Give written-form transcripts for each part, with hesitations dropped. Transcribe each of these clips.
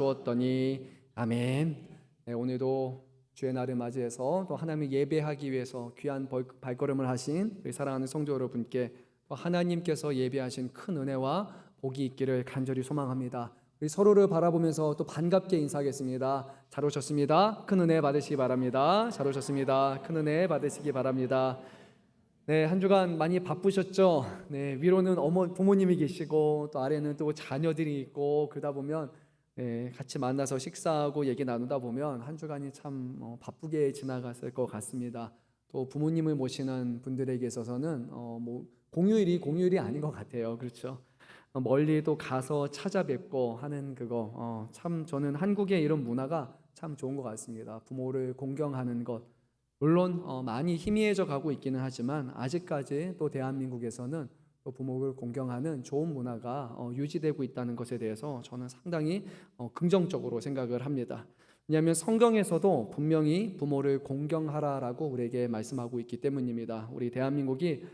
주었더니 아멘. 네, 오늘도 주의 날을 맞이해서 또 하나님을 예배하기 위해서 귀한 발걸음을 하신 우리 사랑하는 성도 여러분께 또 하나님께서 예배하신 큰 은혜와 복이 있기를 간절히 소망합니다. 우리 서로를 바라보면서 또 반갑게 인사하겠습니다. 잘 오셨습니다. 큰 은혜 받으시기 바랍니다. 잘 오셨습니다. 큰 은혜 받으시기 바랍니다. 네, 한 주간 많이 바쁘셨죠? 네, 위로는 부모님이 계시고 또 아래는 또 자녀들이 있고 그러다 보면 같이 만나서 식사하고 얘기 나누다 보면 한 주간이 참 바쁘게 지나갔을 것 같습니다. 또 부모님을 모시는 분들에게 있어서는 공휴일이 아닌 것 같아요. 그렇죠? 멀리 또 가서 찾아뵙고 하는 그거 참 저는 한국의 이런 문화가 참 좋은 것 같습니다. 부모를 공경하는 것 물론 많이 희미해져 가고 있기는 하지만 아직까지 또 대한민국에서는 또 부모를 공경하는 좋은 문화가 유지되고 있다는 것에 대해서 저는 상당히 긍정적으로 생각을 합니다. 왜냐하면 성경에서도 분명히 부모를 공경하라라고 우리에게 말씀하고 있기 때문입니다. 우리 대한민국이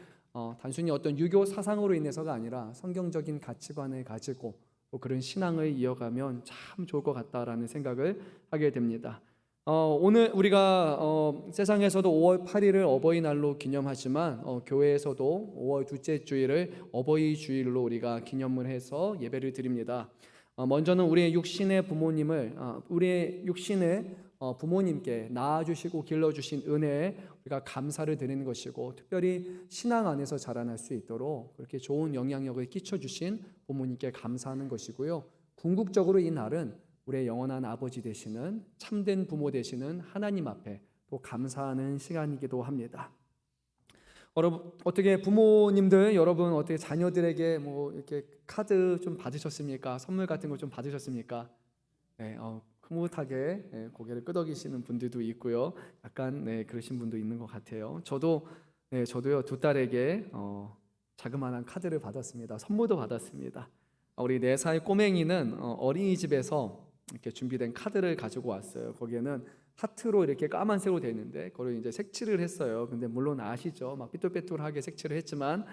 단순히 어떤 유교 사상으로 인해서가 아니라 성경적인 가치관을 가지고 또 그런 신앙을 이어가면 참 좋을 것 같다라는 생각을 하게 됩니다. 오늘 우리가 세상에서도 5월 8일을 어버이날로 기념하지만 교회에서도 5월 둘째 주일을 어버이 주일로 우리가 기념을 해서 예배를 드립니다. 먼저는 우리의 육신의 부모님을 우리의 육신의 부모님께 낳아주시고 길러주신 은혜에 우리가 감사를 드리는 것이고, 특별히 신앙 안에서 자라날 수 있도록 그렇게 좋은 영향력을 끼쳐주신 부모님께 감사하는 것이고요. 궁극적으로 이 날은 우리의 영원한 아버지 되시는 참된 부모 되시는 하나님 앞에 또 감사하는 시간이기도 합니다. 여러분 어떻게 부모님들 여러분 어떻게 자녀들에게 이렇게 카드 좀 받으셨습니까? 선물 같은 거 좀 받으셨습니까? 네, 흐뭇하게 고개를 끄덕이시는 분들도 있고요. 약간 그러신 분도 있는 것 같아요. 저도요 두 딸에게 자그마한 카드를 받았습니다. 선물도 받았습니다. 우리 4살 꼬맹이는 어린이집에서 이렇게 준비된 카드를 가지고 왔어요. 거기에는 하트로 이렇게 까만색으로 되어 있는데 그걸 이제 색칠을 했어요. 근데 물론 아시죠? 막 삐뚤빼뚤하게 색칠을 했지만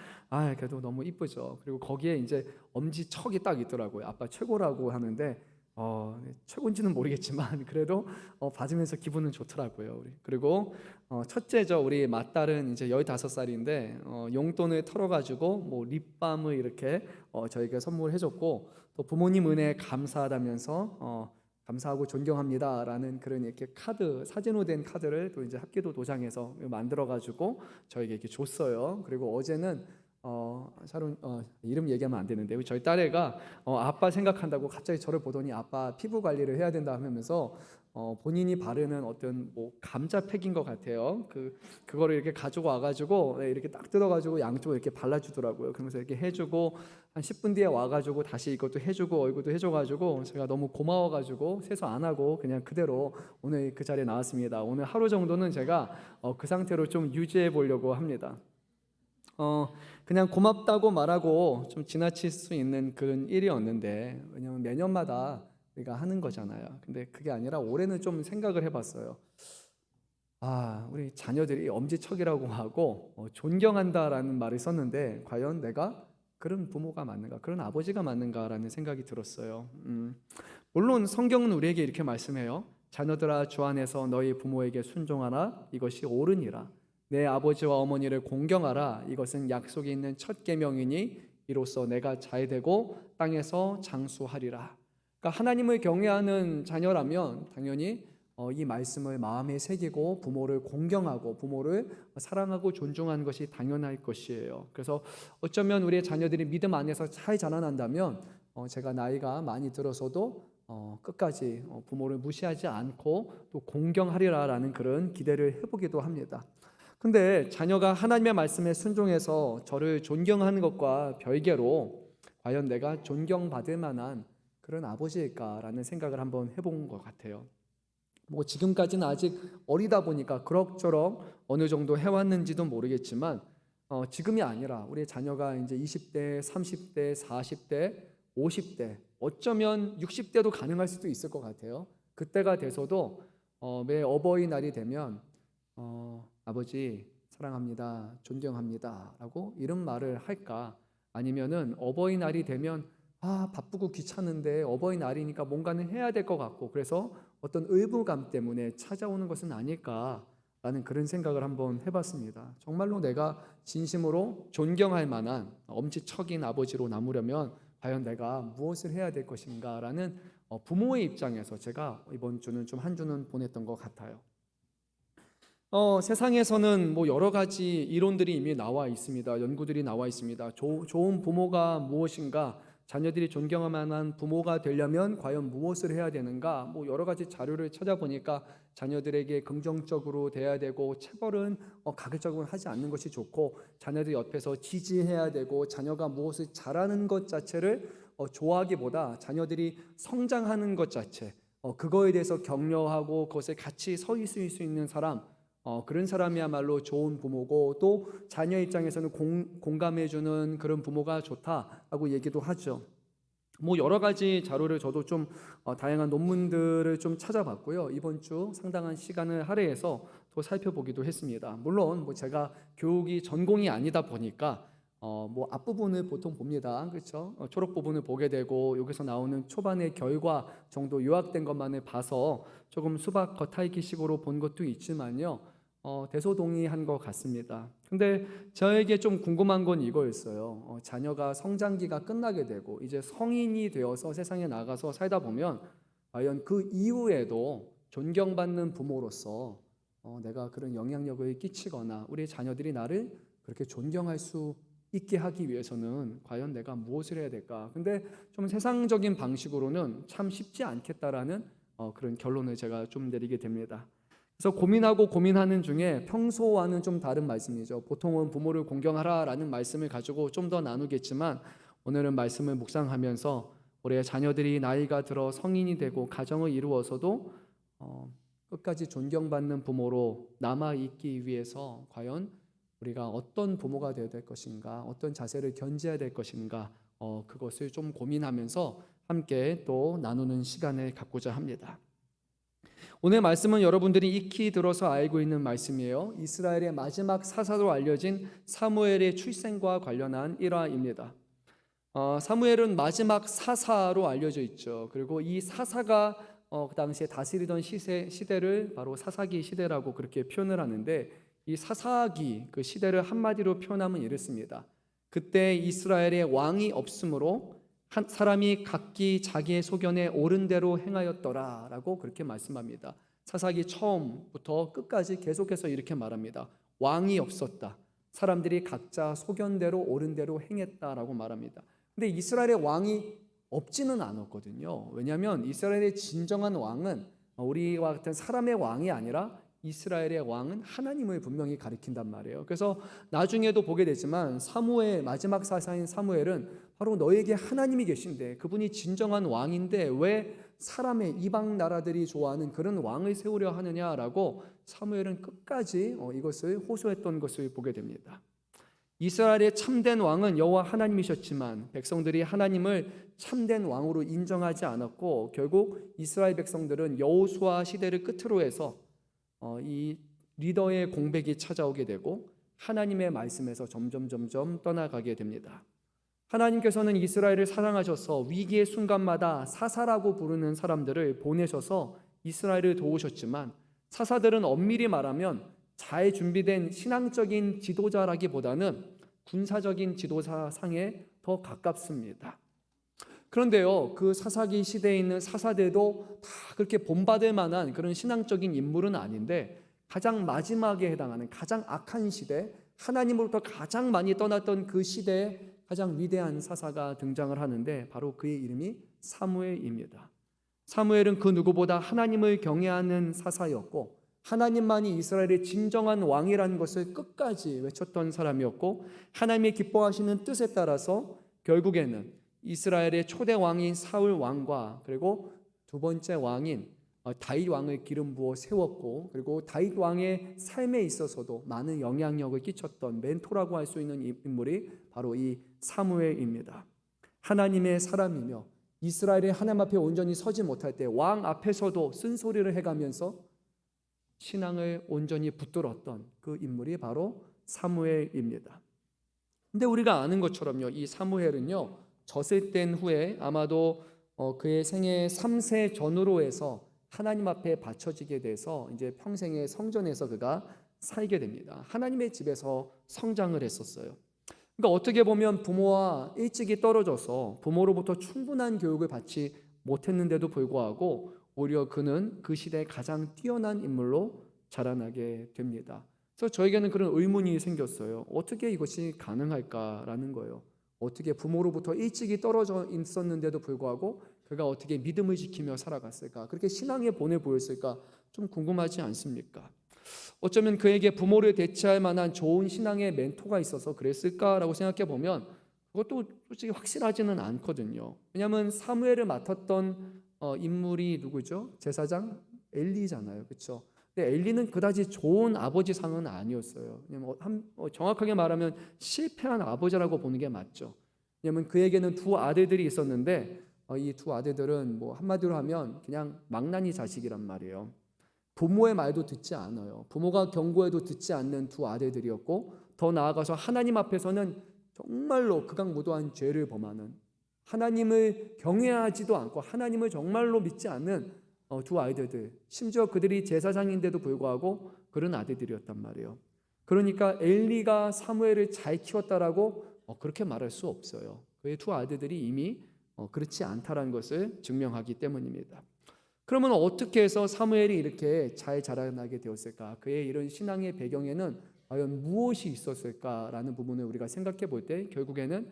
그래도 너무 이쁘죠. 그리고 거기에 이제 엄지척이 딱 있더라고요. 아빠 최고라고 하는데 최고인지는 모르겠지만 그래도 받으면서 기분은 좋더라고요. 그리고 첫째죠. 우리 맏딸은 이제 15살인데 용돈을 털어가지고 립밤을 이렇게 저에게 선물해줬고, 또 부모님 은혜에 감사하다면서 감사하고 존경합니다라는 그런 이렇게 카드, 사진으로 된 카드를 또 이제 합기도 도장해서 만들어가지고 저에게 이렇게 줬어요. 그리고 어제는 샤론 이름 얘기하면 안 되는데 저희 딸애가 아빠 생각한다고 갑자기 저를 보더니 아빠 피부 관리를 해야 된다 하면서 본인이 바르는 어떤 감자팩인 것 같아요. 그거를 이렇게 가지고 와가지고 이렇게 딱 뜯어가지고 양쪽으로 이렇게 발라주더라고요. 그러면서 이렇게 해주고 한 10분 뒤에 와가지고 다시 이것도 해주고 얼굴도 해줘가지고 제가 너무 고마워가지고 세수 안 하고 그냥 그대로 오늘 그 자리에 나왔습니다. 오늘 하루 정도는 제가 그 상태로 좀 유지해 보려고 합니다. 그냥 고맙다고 말하고 좀 지나칠 수 있는 그런 일이었는데, 왜냐면 매년마다 우리가 하는 거잖아요. 근데 그게 아니라 올해는 좀 생각을 해봤어요. 우리 자녀들이 엄지척이라고 하고 존경한다라는 말을 썼는데 과연 내가 그런 부모가 맞는가, 그런 아버지가 맞는가라는 생각이 들었어요. 물론 성경은 우리에게 이렇게 말씀해요. 자녀들아 주 안에서 너희 부모에게 순종하라, 이것이 옳으니라. 내 아버지와 어머니를 공경하라, 이것은 약속이 있는 첫 계명이니 이로써 내가 잘되고 땅에서 장수하리라. 그러니까 하나님을 경외하는 자녀라면 당연히 이 말씀을 마음에 새기고 부모를 공경하고 부모를 사랑하고 존중하는 것이 당연할 것이에요. 그래서 어쩌면 우리의 자녀들이 믿음 안에서 잘 자라난다면 제가 나이가 많이 들어서도 끝까지 부모를 무시하지 않고 또 공경하리라라는 그런 기대를 해보기도 합니다. 근데 자녀가 하나님의 말씀에 순종해서 저를 존경하는 것과 별개로 과연 내가 존경받을 만한 그런 아버지일까라는 생각을 한번 해본 것 같아요. 지금까지는 아직 어리다 보니까 그럭저럭 어느 정도 해왔는지도 모르겠지만 지금이 아니라 우리 자녀가 이제 20대, 30대, 40대, 50대, 어쩌면 60대도 가능할 수도 있을 것 같아요. 그때가 돼서도 매 어버이날이 되면 아버지 사랑합니다, 존경합니다 라고 이런 말을 할까? 아니면은 어버이날이 되면 바쁘고 귀찮은데 어버이날이니까 뭔가는 해야 될 것 같고, 그래서 어떤 의무감 때문에 찾아오는 것은 아닐까라는 그런 생각을 한번 해봤습니다. 정말로 내가 진심으로 존경할 만한 엄지척인 아버지로 남으려면 과연 내가 무엇을 해야 될 것인가라는 부모의 입장에서 제가 이번 주는 좀 한 주는 보냈던 것 같아요. 세상에서는 뭐 여러 가지 이론들이 이미 나와 있습니다. 연구들이 나와 있습니다. 좋은 부모가 무엇인가, 자녀들이 존경할 만한 부모가 되려면 과연 무엇을 해야 되는가, 뭐 여러 가지 자료를 찾아보니까 자녀들에게 긍정적으로 대해야 되고, 체벌은 가급적으로 하지 않는 것이 좋고, 자녀들 옆에서 지지해야 되고, 자녀가 무엇을 잘하는 것 자체를 좋아하기보다 자녀들이 성장하는 것 자체, 그거에 대해서 격려하고 그것에 같이 서 있을 수 있는 사람, 그런 사람이야말로 좋은 부모고, 또 자녀 입장에서는 공감해주는 그런 부모가 좋다라고 얘기도 하죠. 뭐 여러 가지 자료를 저도 좀 다양한 논문들을 좀 찾아봤고요. 이번 주 상당한 시간을 할애해서 또 살펴보기도 했습니다. 물론 뭐 제가 교육이 전공이 아니다 보니까 뭐 앞부분을 보통 봅니다. 그렇죠? 초록 부분을 보게 되고, 여기서 나오는 초반의 결과 정도 요약된 것만을 봐서 조금 수박 겉핥기식으로 본 것도 있지만요. 대소동의한 것 같습니다. 근데 저에게 좀 궁금한 건 이거였어요. 자녀가 성장기가 끝나게 되고 이제 성인이 되어서 세상에 나가서 살다 보면 과연 그 이후에도 존경받는 부모로서 내가 그런 영향력을 끼치거나 우리 자녀들이 나를 그렇게 존경할 수 있게 하기 위해서는 과연 내가 무엇을 해야 될까? 근데 좀 세상적인 방식으로는 참 쉽지 않겠다라는 그런 결론을 제가 좀 내리게 됩니다. 그래서 고민하는 중에 평소와는 좀 다른 말씀이죠. 보통은 부모를 공경하라라는 말씀을 가지고 좀 더 나누겠지만, 오늘은 말씀을 묵상하면서 우리의 자녀들이 나이가 들어 성인이 되고 가정을 이루어서도 끝까지 존경받는 부모로 남아있기 위해서 과연 우리가 어떤 부모가 되어야 될 것인가, 어떤 자세를 견지해야 될 것인가, 그것을 좀 고민하면서 함께 또 나누는 시간을 갖고자 합니다. 오늘 말씀은 여러분들이 익히 들어서 알고 있는 말씀이에요. 이스라엘의 마지막 사사로 알려진 사무엘의 출생과 관련한 일화입니다. 사무엘은 마지막 사사로 알려져 있죠. 그리고 이 사사가 그 당시에 다스리던 시대를 바로 사사기 시대라고 그렇게 표현을 하는데, 이 사사기 그 시대를 한마디로 표현하면 이렇습니다. 그때 이스라엘의 왕이 없으므로 한 사람이 각기 자기의 소견에 옳은 대로 행하였더라라고 그렇게 말씀합니다. 사사기 처음부터 끝까지 계속해서 이렇게 말합니다. 왕이 없었다. 사람들이 각자 소견대로 옳은 대로 행했다라고 말합니다. 근데 이스라엘의 왕이 없지는 않았거든요. 왜냐하면 이스라엘의 진정한 왕은 우리와 같은 사람의 왕이 아니라 이스라엘의 왕은 하나님을 분명히 가리킨단 말이에요. 그래서 나중에도 보게 되지만 마지막 사사인 사무엘은 바로 너에게 하나님이 계신데, 그분이 진정한 왕인데 왜 사람의 이방 나라들이 좋아하는 그런 왕을 세우려 하느냐라고 사무엘은 끝까지 이것을 호소했던 것을 보게 됩니다. 이스라엘의 참된 왕은 여호와 하나님이셨지만 백성들이 하나님을 참된 왕으로 인정하지 않았고, 결국 이스라엘 백성들은 여호수아 시대를 끝으로 해서 이 리더의 공백이 찾아오게 되고 하나님의 말씀에서 점점 떠나가게 됩니다. 하나님께서는 이스라엘을 사랑하셔서 위기의 순간마다 사사라고 부르는 사람들을 보내셔서 이스라엘을 도우셨지만, 사사들은 엄밀히 말하면 잘 준비된 신앙적인 지도자라기보다는 군사적인 지도자 상에 더 가깝습니다. 그런데요, 그 사사기 시대에 있는 사사들도 다 그렇게 본받을 만한 그런 신앙적인 인물은 아닌데, 가장 마지막에 해당하는 가장 악한 시대, 하나님으로부터 가장 많이 떠났던 그 시대에 가장 위대한 사사가 등장을 하는데, 바로 그의 이름이 사무엘입니다. 사무엘은 그 누구보다 하나님을 경외하는 사사였고, 하나님만이 이스라엘의 진정한 왕이라는 것을 끝까지 외쳤던 사람이었고, 하나님의 기뻐하시는 뜻에 따라서 결국에는 이스라엘의 초대 왕인 사울 왕과 그리고 두 번째 왕인 다윗 왕을 기름 부어 세웠고, 그리고 다윗 왕의 삶에 있어서도 많은 영향력을 끼쳤던 멘토라고 할 수 있는 인물이 바로 이 사무엘입니다. 하나님의 사람이며 이스라엘의 하나님 앞에 온전히 서지 못할 때 왕 앞에서도 쓴소리를 해가면서 신앙을 온전히 붙들었던 그 인물이 바로 사무엘입니다. 근데 우리가 아는 것처럼요, 이 사무엘은요 젖을 뗀 후에 아마도 그의 생애 3세 전후로 해서 하나님 앞에 바쳐지게 돼서 이제 평생의 성전에서 그가 살게 됩니다. 하나님의 집에서 성장을 했었어요. 그러니까 어떻게 보면 부모와 일찍이 떨어져서 부모로부터 충분한 교육을 받지 못했는데도 불구하고 오히려 그는 그 시대에 가장 뛰어난 인물로 자라나게 됩니다. 그래서 저에게는 그런 의문이 생겼어요. 어떻게 이것이 가능할까라는 거예요. 어떻게 부모로부터 일찍이 떨어져 있었는데도 불구하고 그가 어떻게 믿음을 지키며 살아갔을까? 그렇게 신앙의 본을 보였을까? 좀 궁금하지 않습니까? 어쩌면 그에게 부모를 대체할 만한 좋은 신앙의 멘토가 있어서 그랬을까라고 생각해 보면 그것도 솔직히 확실하지는 않거든요. 왜냐하면 사무엘을 맡았던 인물이 누구죠? 제사장 엘리잖아요, 그렇죠? 근데 엘리는 그다지 좋은 아버지 상은 아니었어요. 왜냐면 정확하게 말하면 실패한 아버지라고 보는 게 맞죠. 왜냐하면 그에게는 두 아들들이 있었는데 이 두 아들들은 뭐 한마디로 하면 그냥 망나니 자식이란 말이에요. 부모의 말도 듣지 않아요. 부모가 경고해도 듣지 않는 두 아들들이었고 더 나아가서 하나님 앞에서는 정말로 극악무도한 죄를 범하는, 하나님을 경외하지도 않고 하나님을 정말로 믿지 않는 두 아이들들, 심지어 그들이 제사장인데도 불구하고 그런 아들들이었단 말이에요. 그러니까 엘리가 사무엘을 잘 키웠다라고 그렇게 말할 수 없어요. 그의 두 아들들이 이미 그렇지 않다라는 것을 증명하기 때문입니다. 그러면 어떻게 해서 사무엘이 이렇게 잘 자라나게 되었을까? 그의 이런 신앙의 배경에는 과연 무엇이 있었을까라는 부분을 우리가 생각해 볼 때 결국에는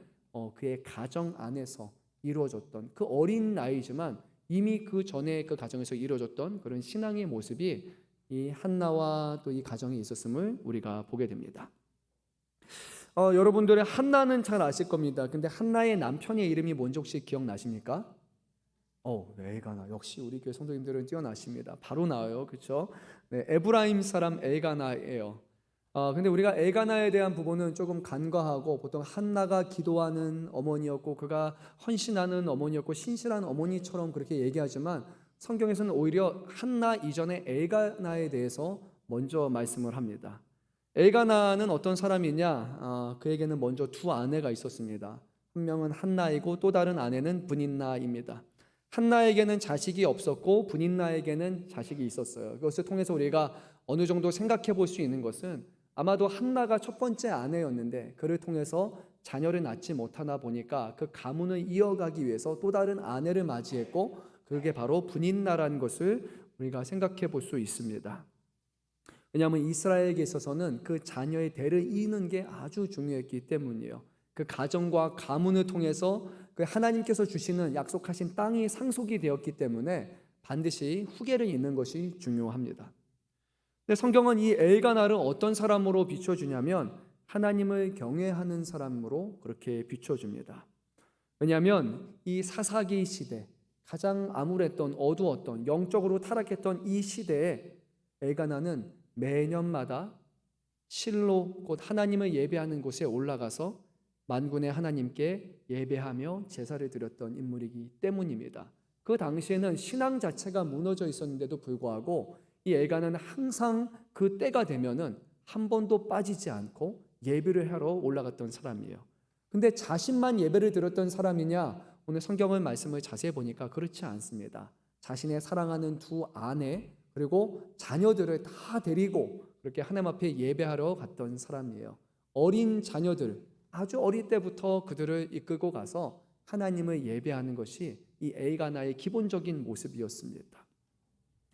그의 가정 안에서 이루어졌던, 그 어린 나이지만 이미 그 전에 그 가정에서 이루어졌던 그런 신앙의 모습이 이 한나와 또 이 가정에 있었음을 우리가 보게 됩니다. 여러분들의 한나는 잘 아실 겁니다. 근데 한나의 남편의 이름이 뭔지 혹시 기억나십니까? 엘가나. 역시 우리 교회 성도님들은 뛰어나십니다. 바로 나와요, 그렇죠? 네, 에브라임 사람 엘가나예요. 근데 우리가 엘가나에 대한 부분은 조금 간과하고 보통 한나가 기도하는 어머니였고 그가 헌신하는 어머니였고 신실한 어머니처럼 그렇게 얘기하지만 성경에서는 오히려 한나 이전에 엘가나에 대해서 먼저 말씀을 합니다. 엘가나는 어떤 사람이냐? 그에게는 먼저 두 아내가 있었습니다. 한 명은 한나이고 또 다른 아내는 브닌나입니다. 한나에게는 자식이 없었고 브닌나에게는 자식이 있었어요. 그것을 통해서 우리가 어느 정도 생각해 볼 수 있는 것은 아마도 한나가 첫 번째 아내였는데 그를 통해서 자녀를 낳지 못하나 보니까 그 가문을 이어가기 위해서 또 다른 아내를 맞이했고 그게 바로 브닌나라는 것을 우리가 생각해 볼 수 있습니다. 왜냐하면 이스라엘에게 있어서는 그 자녀의 대를 이는 게 아주 중요했기 때문이에요. 그 가정과 가문을 통해서 그 하나님께서 주시는 약속하신 땅이 상속이 되었기 때문에 반드시 후계를 잇는 것이 중요합니다. 근데 성경은 이 엘가나를 어떤 사람으로 비춰주냐면 하나님을 경외하는 사람으로 그렇게 비춰줍니다. 왜냐하면 이 사사기 시대, 가장 암울했던 어두웠던 영적으로 타락했던 이 시대에 엘가나는 매년마다 실로 곧 하나님을 예배하는 곳에 올라가서 만군의 하나님께 예배하며 제사를 드렸던 인물이기 때문입니다. 그 당시에는 신앙 자체가 무너져 있었는데도 불구하고 이 엘가나는 항상 그 때가 되면은 한 번도 빠지지 않고 예배를 하러 올라갔던 사람이에요. 근데 자신만 예배를 드렸던 사람이냐? 오늘 성경을 말씀을 자세히 보니까 그렇지 않습니다. 자신의 사랑하는 두 아내 그리고 자녀들을 다 데리고 그렇게 하나님 앞에 예배하러 갔던 사람이에요. 어린 자녀들, 아주 어릴 때부터 그들을 이끌고 가서 하나님을 예배하는 것이 이 엘가나의 기본적인 모습이었습니다.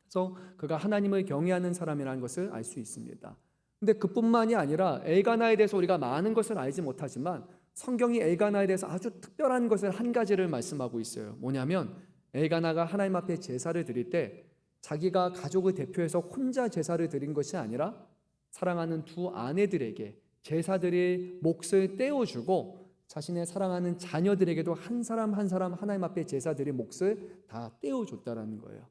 그래서 그가 하나님을 경외하는 사람이라는 것을 알 수 있습니다. 근데 그뿐만이 아니라 엘가나에 대해서 우리가 많은 것을 알지 못하지만 성경이 엘가나에 대해서 아주 특별한 것을 한 가지를 말씀하고 있어요. 뭐냐면 엘가나가 하나님 앞에 제사를 드릴 때 자기가 가족을 대표해서 혼자 제사를 드린 것이 아니라 사랑하는 두 아내들에게 제사드릴 몫을 떼어주고 자신의 사랑하는 자녀들에게도 한 사람 한 사람 하나님 앞에 제사드릴 몫을 다 떼어줬다라는 거예요.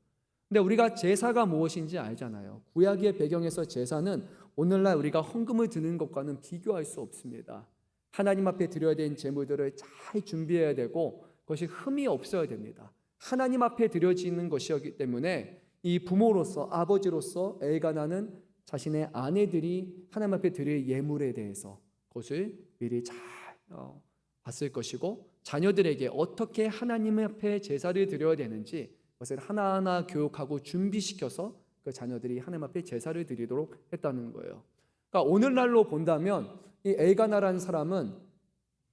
근데 우리가 제사가 무엇인지 알잖아요. 구약의 배경에서 제사는 오늘날 우리가 헌금을 드리는 것과는 비교할 수 없습니다. 하나님 앞에 드려야 되는 제물들을 잘 준비해야 되고 그것이 흠이 없어야 됩니다. 하나님 앞에 드려지는 것이었기 때문에 이 부모로서 아버지로서 엘가나는 자신의 아내들이 하나님 앞에 드릴 예물에 대해서 그것을 미리 잘 봤을 것이고 자녀들에게 어떻게 하나님 앞에 제사를 드려야 되는지 그것을 하나하나 교육하고 준비시켜서 그 자녀들이 하나님 앞에 제사를 드리도록 했다는 거예요. 그러니까 오늘날로 본다면 이 엘가나라는 사람은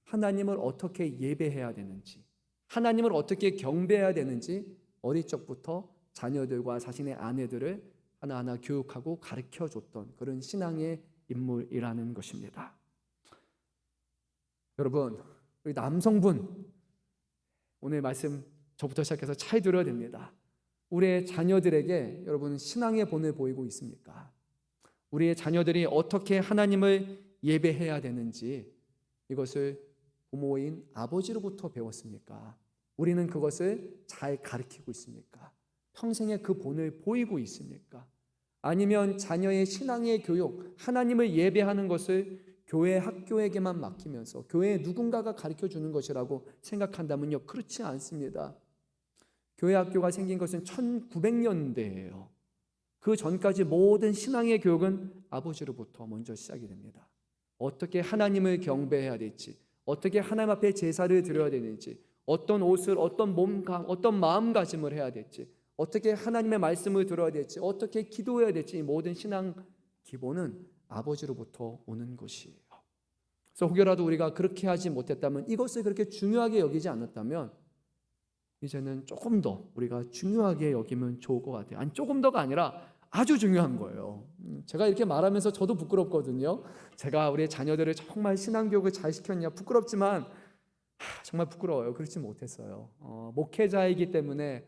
하나님을 어떻게 예배해야 되는지, 하나님을 어떻게 경배해야 되는지 어릴 적부터 자녀들과 자신의 아내들을 하나하나 교육하고 가르쳐줬던 그런 신앙의 인물이라는 것입니다. 여러분, 우리 남성분 오늘 말씀 저부터 시작해서 잘 들어야 됩니다. 우리의 자녀들에게 여러분 신앙의 본을 보이고 있습니까? 우리의 자녀들이 어떻게 하나님을 예배해야 되는지 이것을 부모인 아버지로부터 배웠습니까? 우리는 그것을 잘 가르치고 있습니까? 평생에 그 본을 보이고 있습니까? 아니면 자녀의 신앙의 교육, 하나님을 예배하는 것을 교회 학교에게만 맡기면서 교회에 누군가가 가르쳐 주는 것이라고 생각한다면요, 그렇지 않습니다. 교회 학교가 생긴 것은 1900년대예요. 그 전까지 모든 신앙의 교육은 아버지로부터 먼저 시작이 됩니다. 어떻게 하나님을 경배해야 될지, 어떻게 하나님 앞에 제사를 드려야 되는지, 어떤 옷을, 어떤 몸감, 어떤 마음가짐을 해야 될지, 어떻게 하나님의 말씀을 들어야 될지, 어떻게 기도해야 될지, 이 모든 신앙 기본은 아버지로부터 오는 것이에요. 그래서 혹여라도 우리가 그렇게 하지 못했다면, 이것을 그렇게 중요하게 여기지 않았다면 이제는 조금 더 우리가 중요하게 여기면 좋을 것 같아요. 아니, 조금 더가 아니라 아주 중요한 거예요. 제가 이렇게 말하면서 저도 부끄럽거든요. 제가 우리 자녀들을 정말 신앙교육을 잘 시켰냐 부끄럽지만 정말 부끄러워요. 그렇지 못했어요. 목회자이기 때문에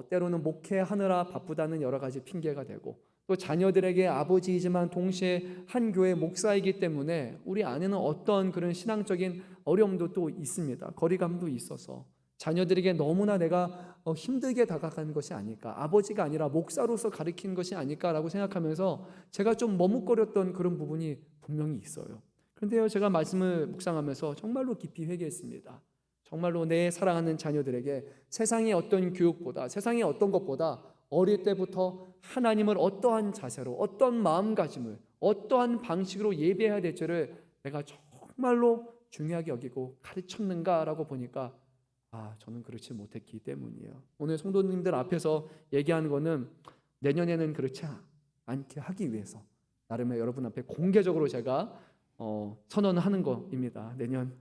때로는 목회하느라 바쁘다는 여러 가지 핑계가 되고, 또 자녀들에게 아버지이지만 동시에 한 교회 목사이기 때문에 우리 안에는 어떤 그런 신앙적인 어려움도 또 있습니다. 거리감도 있어서 자녀들에게 너무나 내가 힘들게 다가간 것이 아닐까, 아버지가 아니라 목사로서 가르치는 것이 아닐까라고 생각하면서 제가 좀 머뭇거렸던 그런 부분이 분명히 있어요. 그런데요, 제가 말씀을 묵상하면서 정말로 깊이 회개했습니다. 정말로 내 사랑하는 자녀들에게 세상의 어떤 교육보다, 세상의 어떤 것보다 어릴 때부터 하나님을 어떠한 자세로, 어떤 마음가짐을, 어떠한 방식으로 예배해야 될지를 내가 정말로 중요하게 여기고 가르쳤는가라고 보니까 저는 그렇지 못했기 때문이에요. 오늘 성도님들 앞에서 얘기하는 거는 내년에는 그렇지 않게 하기 위해서 나름의 여러분 앞에 공개적으로 제가 선언하는 것입니다. 내년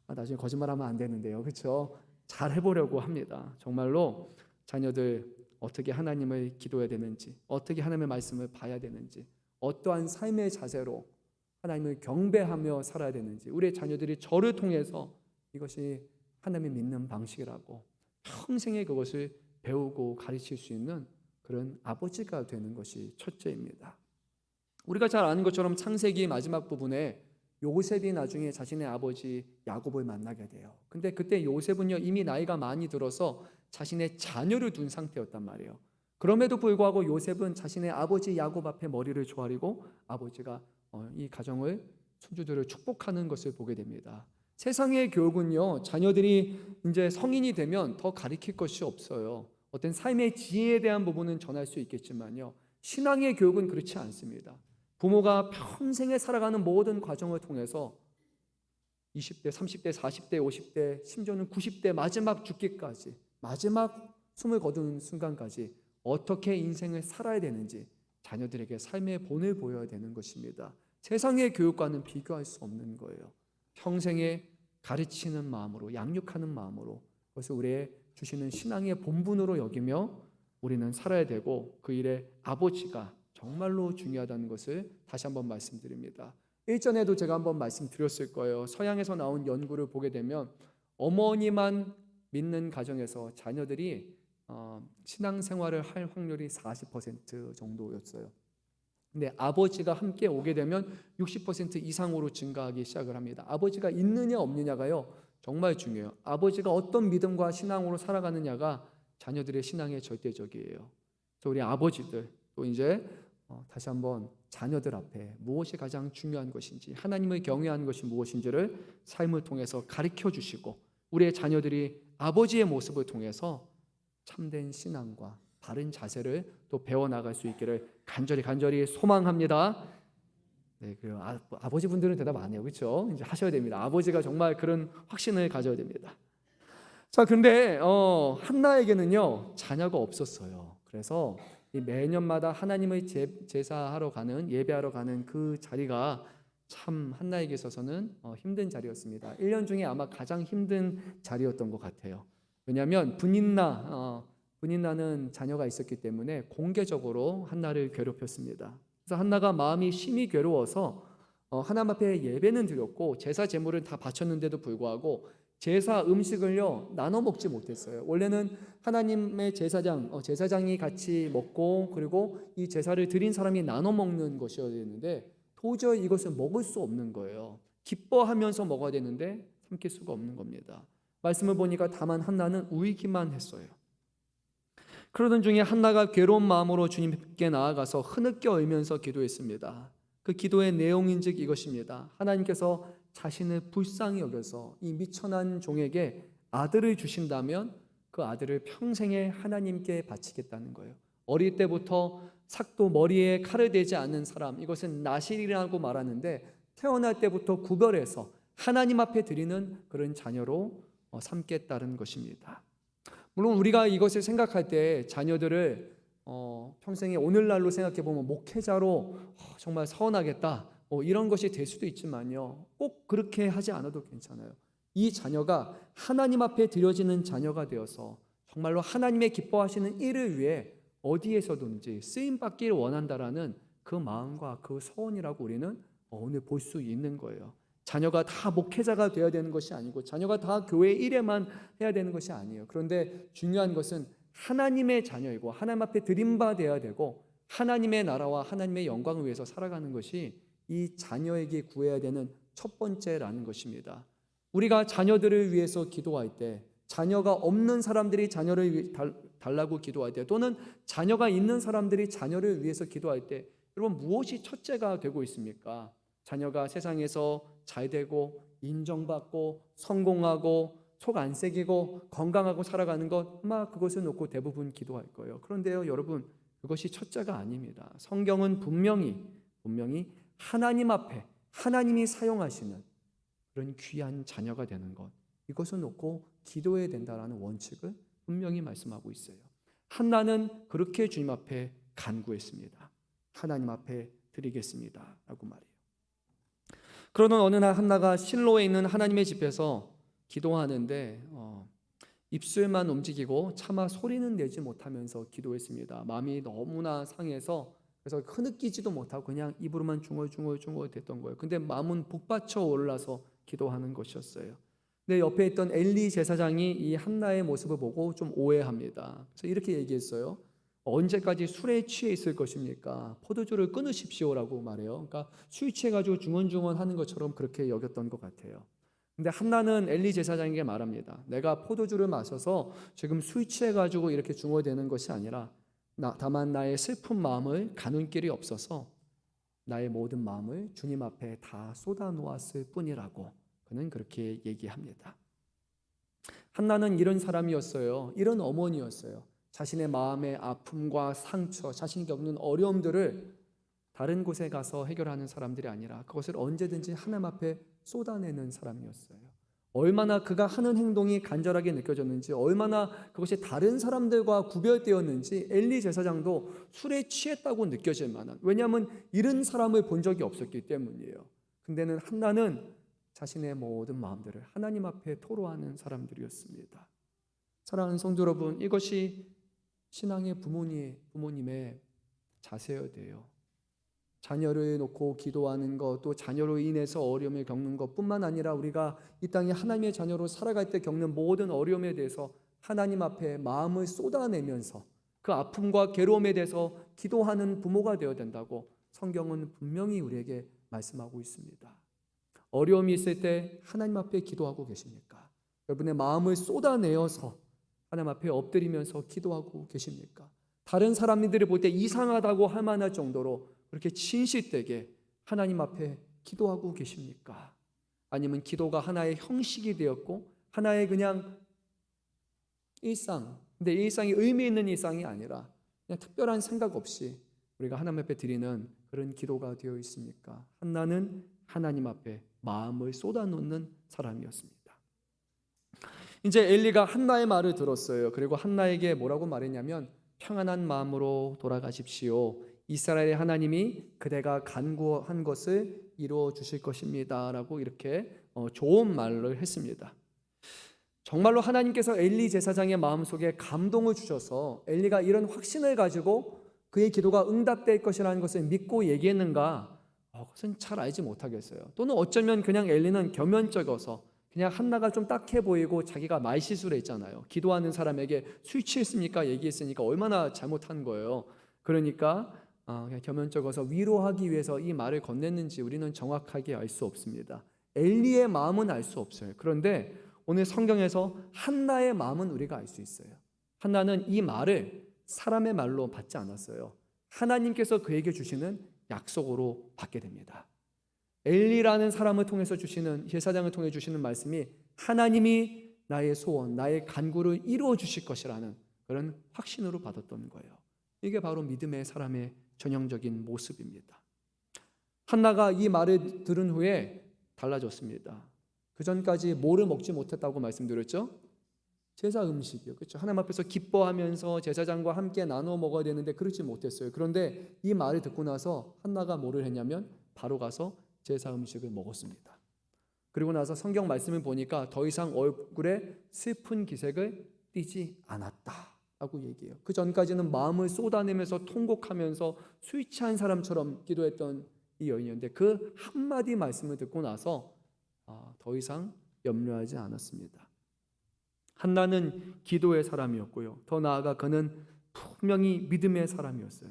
나중에 거짓말하면 안 되는데요, 그렇죠? 잘 해보려고 합니다. 정말로 자녀들 어떻게 하나님을 기도해야 되는지, 어떻게 하나님의 말씀을 봐야 되는지, 어떠한 삶의 자세로 하나님을 경배하며 살아야 되는지, 우리의 자녀들이 저를 통해서 이것이 하나님을 믿는 방식이라고 평생에 그것을 배우고 가르칠 수 있는 그런 아버지가 되는 것이 첫째입니다. 우리가 잘 아는 것처럼 창세기 마지막 부분에 요셉이 나중에 자신의 아버지 야곱을 만나게 돼요. 근데 그때 요셉은요, 이미 나이가 많이 들어서 자신의 자녀를 둔 상태였단 말이에요. 그럼에도 불구하고 요셉은 자신의 아버지 야곱 앞에 머리를 조아리고 아버지가 이 가정을, 손주들을 축복하는 것을 보게 됩니다. 세상의 교육은요, 자녀들이 이제 성인이 되면 더 가르칠 것이 없어요. 어떤 삶의 지혜에 대한 부분은 전할 수 있겠지만요, 신앙의 교육은 그렇지 않습니다. 부모가 평생에 살아가는 모든 과정을 통해서 20대, 30대, 40대, 50대, 심지어는 90대 마지막 죽기까지, 마지막 숨을 거두는 순간까지 어떻게 인생을 살아야 되는지 자녀들에게 삶의 본을 보여야 되는 것입니다. 세상의 교육과는 비교할 수 없는 거예요. 평생에 가르치는 마음으로, 양육하는 마음으로, 그것을 우리의 주시는 신앙의 본분으로 여기며 우리는 살아야 되고, 그 일에 아버지가 정말로 중요하다는 것을 다시 한번 말씀드립니다. 일전에도 제가 한번 말씀드렸을 거예요. 서양에서 나온 연구를 보게 되면 어머니만 믿는 가정에서 자녀들이 신앙생활을 할 확률이 40% 정도였어요. 근데 아버지가 함께 오게 되면 60% 이상으로 증가하기 시작을 합니다. 아버지가 있느냐 없느냐가요, 정말 중요해요. 아버지가 어떤 믿음과 신앙으로 살아가느냐가 자녀들의 신앙의 절대적이에요. 그래서 우리 아버지들 또 이제 다시 한번 자녀들 앞에 무엇이 가장 중요한 것인지, 하나님을 경외하는 것이 무엇인지를 삶을 통해서 가르쳐 주시고, 우리의 자녀들이 아버지의 모습을 통해서 참된 신앙과 바른 자세를 또 배워나갈 수 있기를 간절히 소망합니다. 네, 그 아버지 분들은 대답 안 해요, 그렇죠? 이제 하셔야 됩니다. 아버지가 정말 그런 확신을 가져야 됩니다. 자, 그런데 한나에게는요 자녀가 없었어요. 그래서 이 매년마다 하나님의 제사하러 가는, 예배하러 가는 그 자리가 참 한나에게 있어서는 힘든 자리였습니다. 1년 중에 아마 가장 힘든 자리였던 것 같아요. 왜냐하면 분인나는 자녀가 있었기 때문에 공개적으로 한나를 괴롭혔습니다. 그래서 한나가 마음이 심히 괴로워서 하나님 앞에 예배는 드렸고 제사 제물은 다 바쳤는데도 불구하고 제사 음식을요 나눠 먹지 못했어요. 원래는 하나님의 제사장이 같이 먹고 그리고 이 제사를 드린 사람이 나눠 먹는 것이어야 되는데 도저히 이것을 먹을 수 없는 거예요. 기뻐하면서 먹어야 되는데 삼킬 수가 없는 겁니다. 말씀을 보니까 다만 한나는 울기만 했어요. 그러던 중에 한나가 괴로운 마음으로 주님께 나아가서 흐느껴 울면서 기도했습니다. 그 기도의 내용인즉 이것입니다. 하나님께서 자신을 불쌍히 여겨서 이 미천한 종에게 아들을 주신다면 그 아들을 평생에 하나님께 바치겠다는 거예요. 어릴 때부터 삭도 머리에 칼을 대지 않는 사람, 이것은 나실이라고 말하는데 태어날 때부터 구별해서 하나님 앞에 드리는 그런 자녀로 삼겠다는 것입니다. 물론 우리가 이것을 생각할 때 자녀들을 평생에 오늘날로 생각해 보면 목회자로 정말 서운하겠다 이런 것이 될 수도 있지만요, 꼭 그렇게 하지 않아도 괜찮아요. 이 자녀가 하나님 앞에 드려지는 자녀가 되어서 정말로 하나님의 기뻐하시는 일을 위해 어디에서든지 쓰임받기를 원한다라는 그 마음과 그 소원이라고 우리는 오늘 볼 수 있는 거예요. 자녀가 다 목회자가 되어야 되는 것이 아니고 자녀가 다 교회 일에만 해야 되는 것이 아니에요. 그런데 중요한 것은 하나님의 자녀이고 하나님 앞에 드림바 되어야 되고 하나님의 나라와 하나님의 영광을 위해서 살아가는 것이 이 자녀에게 구해야 되는 첫 번째라는 것입니다. 우리가 자녀들을 위해서 기도할 때, 자녀가 없는 사람들이 자녀를 달라고 기도할 때, 또는 자녀가 있는 사람들이 자녀를 위해서 기도할 때, 여러분 무엇이 첫째가 되고 있습니까? 자녀가 세상에서 잘 되고 인정받고 성공하고 속 안 새기고 건강하고 살아가는 것, 아마 그것을 놓고 대부분 기도할 거예요. 그런데요 여러분, 그것이 첫째가 아닙니다. 성경은 분명히 하나님 앞에 하나님이 사용하시는 그런 귀한 자녀가 되는 것, 이것을 놓고 기도해야 된다라는 원칙을 분명히 말씀하고 있어요. 한나는 그렇게 주님 앞에 간구했습니다. 하나님 앞에 드리겠습니다 라고 말해요. 그러던 어느 날 한나가 실로에 있는 하나님의 집에서 기도하는데 입술만 움직이고 차마 소리는 내지 못하면서 기도했습니다. 마음이 너무나 상해서 그래서 흐느끼지도 못하고 그냥 입으로만 중얼중얼 됐던 거예요. 근데 마음은 북받쳐 올라서 기도하는 것이었어요. 근데 옆에 있던 엘리 제사장이 이 한나의 모습을 보고 좀 오해합니다. 그래서 이렇게 얘기했어요. 언제까지 술에 취해 있을 것입니까? 포도주를 끊으십시오라고 말해요. 그러니까 술 취해가지고 중얼중얼 하는 것처럼 그렇게 여겼던 것 같아요. 근데 한나는 엘리 제사장에게 말합니다. 내가 포도주를 마셔서 지금 술 취해가지고 이렇게 중얼대는 것이 아니라 다만 나의 슬픈 마음을 가눌 길이 없어서 나의 모든 마음을 주님 앞에 다 쏟아 놓았을 뿐이라고 그는 그렇게 얘기합니다. 한나는 이런 사람이었어요. 이런 어머니였어요. 자신의 마음의 아픔과 상처, 자신이 겪는 어려움들을 다른 곳에 가서 해결하는 사람들이 아니라 그것을 언제든지 하나님 앞에 쏟아내는 사람이었어요. 얼마나 그가 하는 행동이 간절하게 느껴졌는지, 얼마나 그것이 다른 사람들과 구별되었는지 엘리 제사장도 술에 취했다고 느껴질 만한, 왜냐하면 이런 사람을 본 적이 없었기 때문이에요. 근데는 한나는 자신의 모든 마음들을 하나님 앞에 토로하는 사람들이었습니다. 사랑하는 성도 여러분, 이것이 신앙의 부모님의 자세여야 돼요. 자녀를 놓고 기도하는 것, 또 자녀로 인해서 어려움을 겪는 것뿐만 아니라 우리가 이 땅에 하나님의 자녀로 살아갈 때 겪는 모든 어려움에 대해서 하나님 앞에 마음을 쏟아내면서 그 아픔과 괴로움에 대해서 기도하는 부모가 되어야 된다고 성경은 분명히 우리에게 말씀하고 있습니다. 어려움이 있을 때 하나님 앞에 기도하고 계십니까? 여러분의 마음을 쏟아내어서 하나님 앞에 엎드리면서 기도하고 계십니까? 다른 사람들이 볼 때 이상하다고 할 만할 정도로 그렇게 진실되게 하나님 앞에 기도하고 계십니까? 아니면 기도가 하나의 형식이 되었고 하나의 그냥 일상, 근데 일상이 의미 있는 일상이 아니라 그냥 특별한 생각 없이 우리가 하나님 앞에 드리는 그런 기도가 되어 있습니까? 한나는 하나님 앞에 마음을 쏟아놓는 사람이었습니다. 이제 엘리가 한나의 말을 들었어요. 그리고 한나에게 뭐라고 말했냐면 평안한 마음으로 돌아가십시오. 이스라엘의 하나님이 그대가 간구한 것을 이루어 주실 것입니다 라고 이렇게 좋은 말을 했습니다. 정말로 하나님께서 엘리 제사장의 마음속에 감동을 주셔서 엘리가 이런 확신을 가지고 그의 기도가 응답될 것이라는 것을 믿고 얘기했는가? 그것은 잘 알지 못하겠어요. 또는 어쩌면 그냥 엘리는 겸연쩍어서 그냥 한나가 좀 딱해 보이고 자기가 말실수를 했잖아요. 기도하는 사람에게 술 취했습니까? 얘기했으니까 얼마나 잘못한 거예요. 그러니까 그냥 겸연쩍어서 위로하기 위해서 이 말을 건넸는지 우리는 정확하게 알 수 없습니다. 엘리의 마음은 알 수 없어요. 그런데 오늘 성경에서 한나의 마음은 우리가 알 수 있어요. 한나는 이 말을 사람의 말로 받지 않았어요. 하나님께서 그에게 주시는 약속으로 받게 됩니다. 엘리라는 사람을 통해서 주시는, 제사장을 통해 주시는 말씀이 하나님이 나의 소원, 나의 간구를 이루어 주실 것이라는 그런 확신으로 받았던 거예요. 이게 바로 믿음의 사람의 전형적인 모습입니다. 한나가 이 말을 들은 후에 달라졌습니다. 그 전까지 뭐를 먹지 못했다고 말씀드렸죠? 제사 음식이요. 그렇죠? 하나님 앞에서 기뻐하면서 제사장과 함께 나누어 먹어야 되는데 그렇지 못했어요. 그런데 이 말을 듣고 나서 한나가 뭐를 했냐면 바로 가서 제사 음식을 먹었습니다. 그리고 나서 성경 말씀을 보니까 더 이상 얼굴에 슬픈 기색을 띠지 않았다라고 얘기해요. 그 전까지는 마음을 쏟아내면서 통곡하면서 술 취한 사람처럼 기도했던 이 여인이었는데 그 한마디 말씀을 듣고 나서 더 이상 염려하지 않았습니다. 한나는 기도의 사람이었고요. 더 나아가 그는 분명히 믿음의 사람이었어요.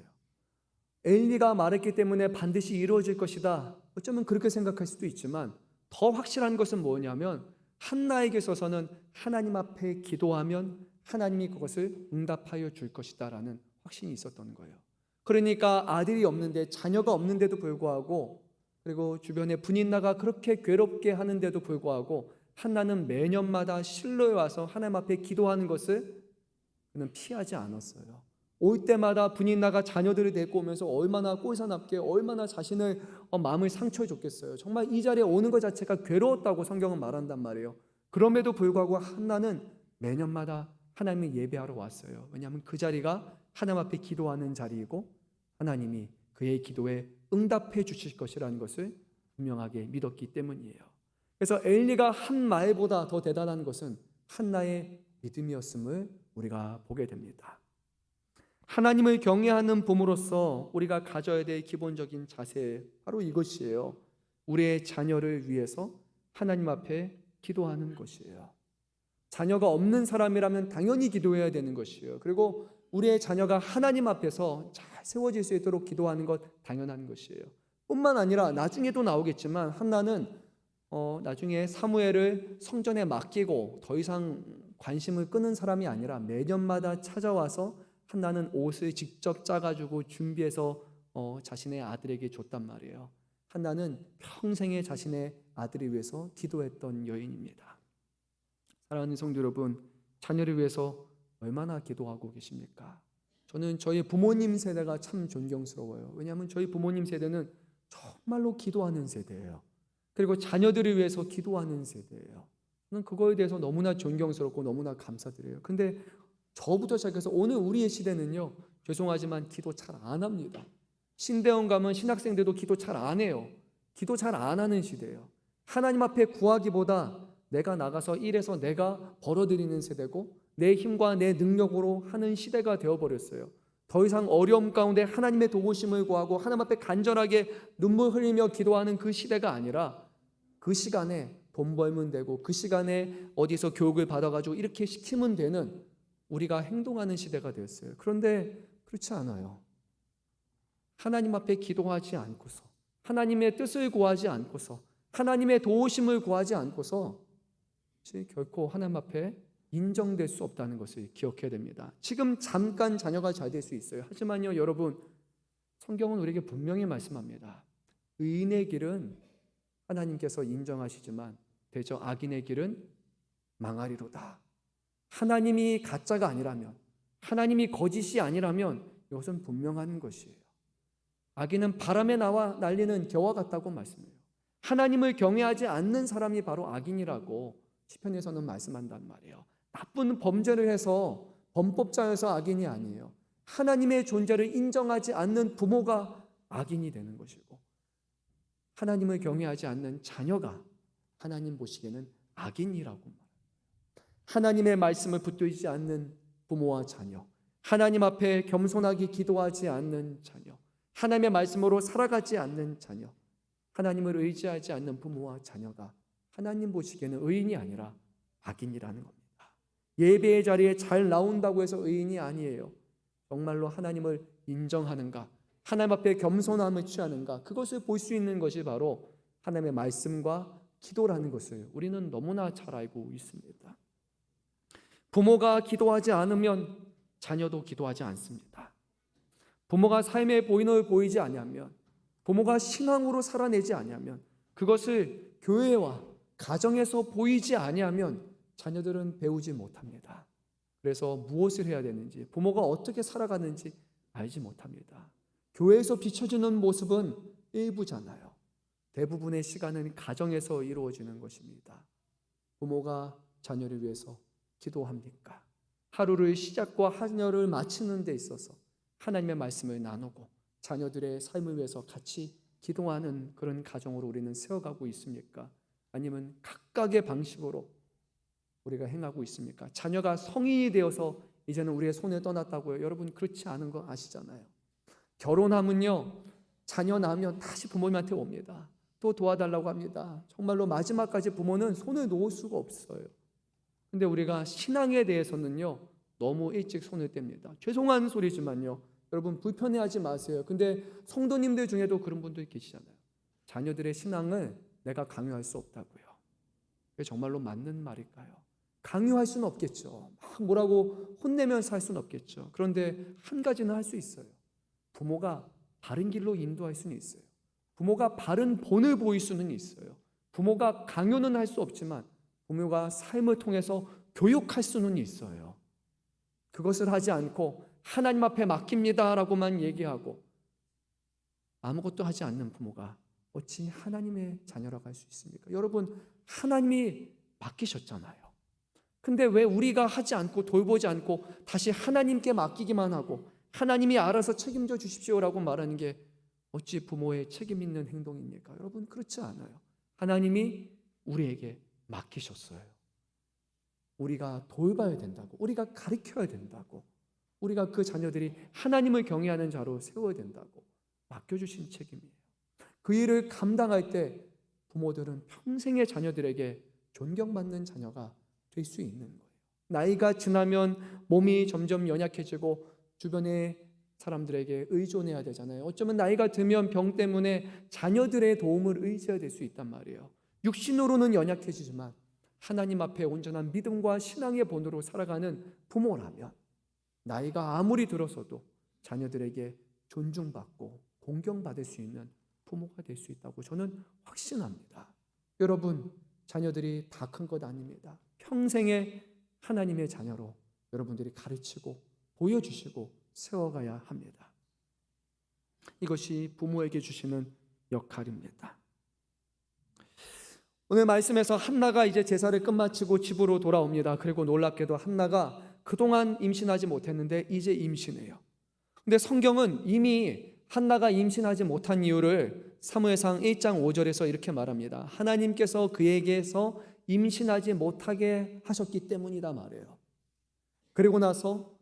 엘리가 말했기 때문에 반드시 이루어질 것이다. 어쩌면 그렇게 생각할 수도 있지만 더 확실한 것은 뭐냐면 한나에게 있어서는 하나님 앞에 기도하면 하나님이 그것을 응답하여 줄 것이다 라는 확신이 있었던 거예요. 그러니까 아들이 없는데, 자녀가 없는데도 불구하고, 그리고 주변에 분인나가 그렇게 괴롭게 하는데도 불구하고 한나는 매년마다 실로에 와서 하나님 앞에 기도하는 것을 그는 피하지 않았어요. 올 때마다 분인나가 자녀들을 데리고 오면서 얼마나 꼴사납게, 얼마나 자신을 마음을 상처해 줬겠어요. 정말 이 자리에 오는 것 자체가 괴로웠다고 성경은 말한단 말이에요. 그럼에도 불구하고 한나는 매년마다 하나님을 예배하러 왔어요. 왜냐하면 그 자리가 하나님 앞에 기도하는 자리이고 하나님이 그의 기도에 응답해 주실 것이라는 것을 분명하게 믿었기 때문이에요. 그래서 엘리가 한 말보다 더 대단한 것은 한나의 믿음이었음을 우리가 보게 됩니다. 하나님을 경외하는 부모로서 우리가 가져야 될 기본적인 자세, 바로 이것이에요. 우리의 자녀를 위해서 하나님 앞에 기도하는 것이에요. 자녀가 없는 사람이라면 당연히 기도해야 되는 것이에요. 그리고 우리의 자녀가 하나님 앞에서 잘 세워질 수 있도록 기도하는 것 당연한 것이에요. 뿐만 아니라 나중에도 나오겠지만 한나는 나중에 사무엘을 성전에 맡기고 더 이상 관심을 끄는 사람이 아니라 매년마다 찾아와서 한나는 옷을 직접 짜가지고 준비해서 자신의 아들에게 줬단 말이에요. 한나는 평생에 자신의 아들을 위해서 기도했던 여인입니다. 사랑하는 성도 여러분, 자녀를 위해서 얼마나 기도하고 계십니까? 저는 저희 부모님 세대가 참 존경스러워요. 왜냐하면 저희 부모님 세대는 정말로 기도하는 세대예요. 그리고 자녀들을 위해서 기도하는 세대예요. 저는 그거에 대해서 너무나 존경스럽고 너무나 감사드려요. 근데 저부터 시작해서 오늘 우리의 시대는요, 죄송하지만 기도 잘 안 합니다. 신대원 가면 신학생들도 기도 잘 안 해요. 기도 잘 안 하는 시대예요. 하나님 앞에 구하기보다 내가 나가서 일해서 내가 벌어들이는 세대고 내 힘과 내 능력으로 하는 시대가 되어버렸어요. 더 이상 어려움 가운데 하나님의 도우심을 구하고 하나님 앞에 간절하게 눈물 흘리며 기도하는 그 시대가 아니라 그 시간에 돈 벌면 되고 그 시간에 어디서 교육을 받아가지고 이렇게 시키면 되는 우리가 행동하는 시대가 되었어요. 그런데 그렇지 않아요. 하나님 앞에 기도하지 않고서, 하나님의 뜻을 구하지 않고서, 하나님의 도우심을 구하지 않고서 결코 하나님 앞에 인정될 수 없다는 것을 기억해야 됩니다. 지금 잠깐 자녀가 잘 될 수 있어요. 하지만요, 여러분, 성경은 우리에게 분명히 말씀합니다. 의인의 길은 하나님께서 인정하시지만 대저 악인의 길은 망하리로다. 하나님이 가짜가 아니라면, 하나님이 거짓이 아니라면 이것은 분명한 것이에요. 악인은 바람에 나와 날리는 겨와 같다고 말씀해요. 하나님을 경외하지 않는 사람이 바로 악인이라고 시편에서는 말씀한단 말이에요. 나쁜 범죄를 해서 범법자여서 악인이 아니에요. 하나님의 존재를 인정하지 않는 부모가 악인이 되는 것이고, 하나님을 경외하지 않는 자녀가 하나님 보시기에는 악인이라고 말합니다. 하나님의 말씀을 붙들지 않는 부모와 자녀, 하나님 앞에 겸손하게 기도하지 않는 자녀, 하나님의 말씀으로 살아가지 않는 자녀, 하나님을 의지하지 않는 부모와 자녀가 하나님 보시기에는 의인이 아니라 악인이라는 겁니다. 예배의 자리에 잘 나온다고 해서 의인이 아니에요. 정말로 하나님을 인정하는가, 하나님 앞에 겸손함을 취하는가, 그것을 볼 수 있는 것이 바로 하나님의 말씀과 기도라는 것을 우리는 너무나 잘 알고 있습니다. 부모가 기도하지 않으면 자녀도 기도하지 않습니다. 부모가 삶의 본을 보이지 아니하면, 부모가 신앙으로 살아내지 아니하면, 그것을 교회와 가정에서 보이지 아니하면 자녀들은 배우지 못합니다. 그래서 무엇을 해야 되는지, 부모가 어떻게 살아가는지 알지 못합니다. 교회에서 비춰주는 모습은 일부잖아요. 대부분의 시간은 가정에서 이루어지는 것입니다. 부모가 자녀를 위해서 기도합니까? 하루를 시작과 하루를 마치는 데 있어서 하나님의 말씀을 나누고 자녀들의 삶을 위해서 같이 기도하는 그런 가정으로 우리는 세워가고 있습니까? 아니면 각각의 방식으로 우리가 행하고 있습니까? 자녀가 성인이 되어서 이제는 우리의 손에 떠났다고요. 여러분 그렇지 않은 거 아시잖아요. 결혼하면요, 자녀 낳으면 다시 부모님한테 옵니다. 또 도와달라고 합니다. 정말로 마지막까지 부모는 손을 놓을 수가 없어요. 근데 우리가 신앙에 대해서는요, 너무 일찍 손을 뗍니다. 죄송한 소리지만요, 여러분 불편해하지 마세요. 근데 성도님들 중에도 그런 분들이 계시잖아요. 자녀들의 신앙을 내가 강요할 수 없다고요. 그게 정말로 맞는 말일까요? 강요할 수는 없겠죠. 막 뭐라고 혼내면서 할 수는 없겠죠. 그런데 한 가지는 할 수 있어요. 부모가 바른 길로 인도할 수는 있어요. 부모가 바른 본을 보일 수는 있어요. 부모가 강요는 할 수 없지만 부모가 삶을 통해서 교육할 수는 있어요. 그것을 하지 않고 하나님 앞에 맡깁니다라고만 얘기하고 아무것도 하지 않는 부모가 어찌 하나님의 자녀라고 할 수 있습니까? 여러분, 하나님이 맡기셨잖아요. 근데 왜 우리가 하지 않고 돌보지 않고 다시 하나님께 맡기기만 하고 하나님이 알아서 책임져 주십시오라고 말하는 게 어찌 부모의 책임 있는 행동입니까? 여러분, 그렇지 않아요. 하나님이 우리에게 맡기셨어요. 우리가 돌봐야 된다고, 우리가 가르쳐야 된다고, 우리가 그 자녀들이 하나님을 경외하는 자로 세워야 된다고 맡겨주신 책임이에요. 그 일을 감당할 때 부모들은 평생의 자녀들에게 존경받는 자녀가 될 수 있는 거예요. 나이가 지나면 몸이 점점 연약해지고 주변의 사람들에게 의존해야 되잖아요. 어쩌면 나이가 들면 병 때문에 자녀들의 도움을 의지해야 될 수 있단 말이에요. 육신으로는 연약해지지만 하나님 앞에 온전한 믿음과 신앙의 본으로 살아가는 부모라면 나이가 아무리 들어서도 자녀들에게 존중받고 공경받을 수 있는 부모가 될 수 있다고 저는 확신합니다. 여러분, 자녀들이 다 큰 것 아닙니다. 평생의 하나님의 자녀로 여러분들이 가르치고 보여주시고 세워가야 합니다. 이것이 부모에게 주시는 역할입니다. 오늘 말씀에서 한나가 이제 제사를 끝마치고 집으로 돌아옵니다. 그리고 놀랍게도 한나가 그동안 임신하지 못했는데 이제 임신해요. 근데 성경은 이미 한나가 임신하지 못한 이유를 사무엘상 1장 5절에서 이렇게 말합니다. 하나님께서 그에게서 임신하지 못하게 하셨기 때문이다 말해요. 그리고 나서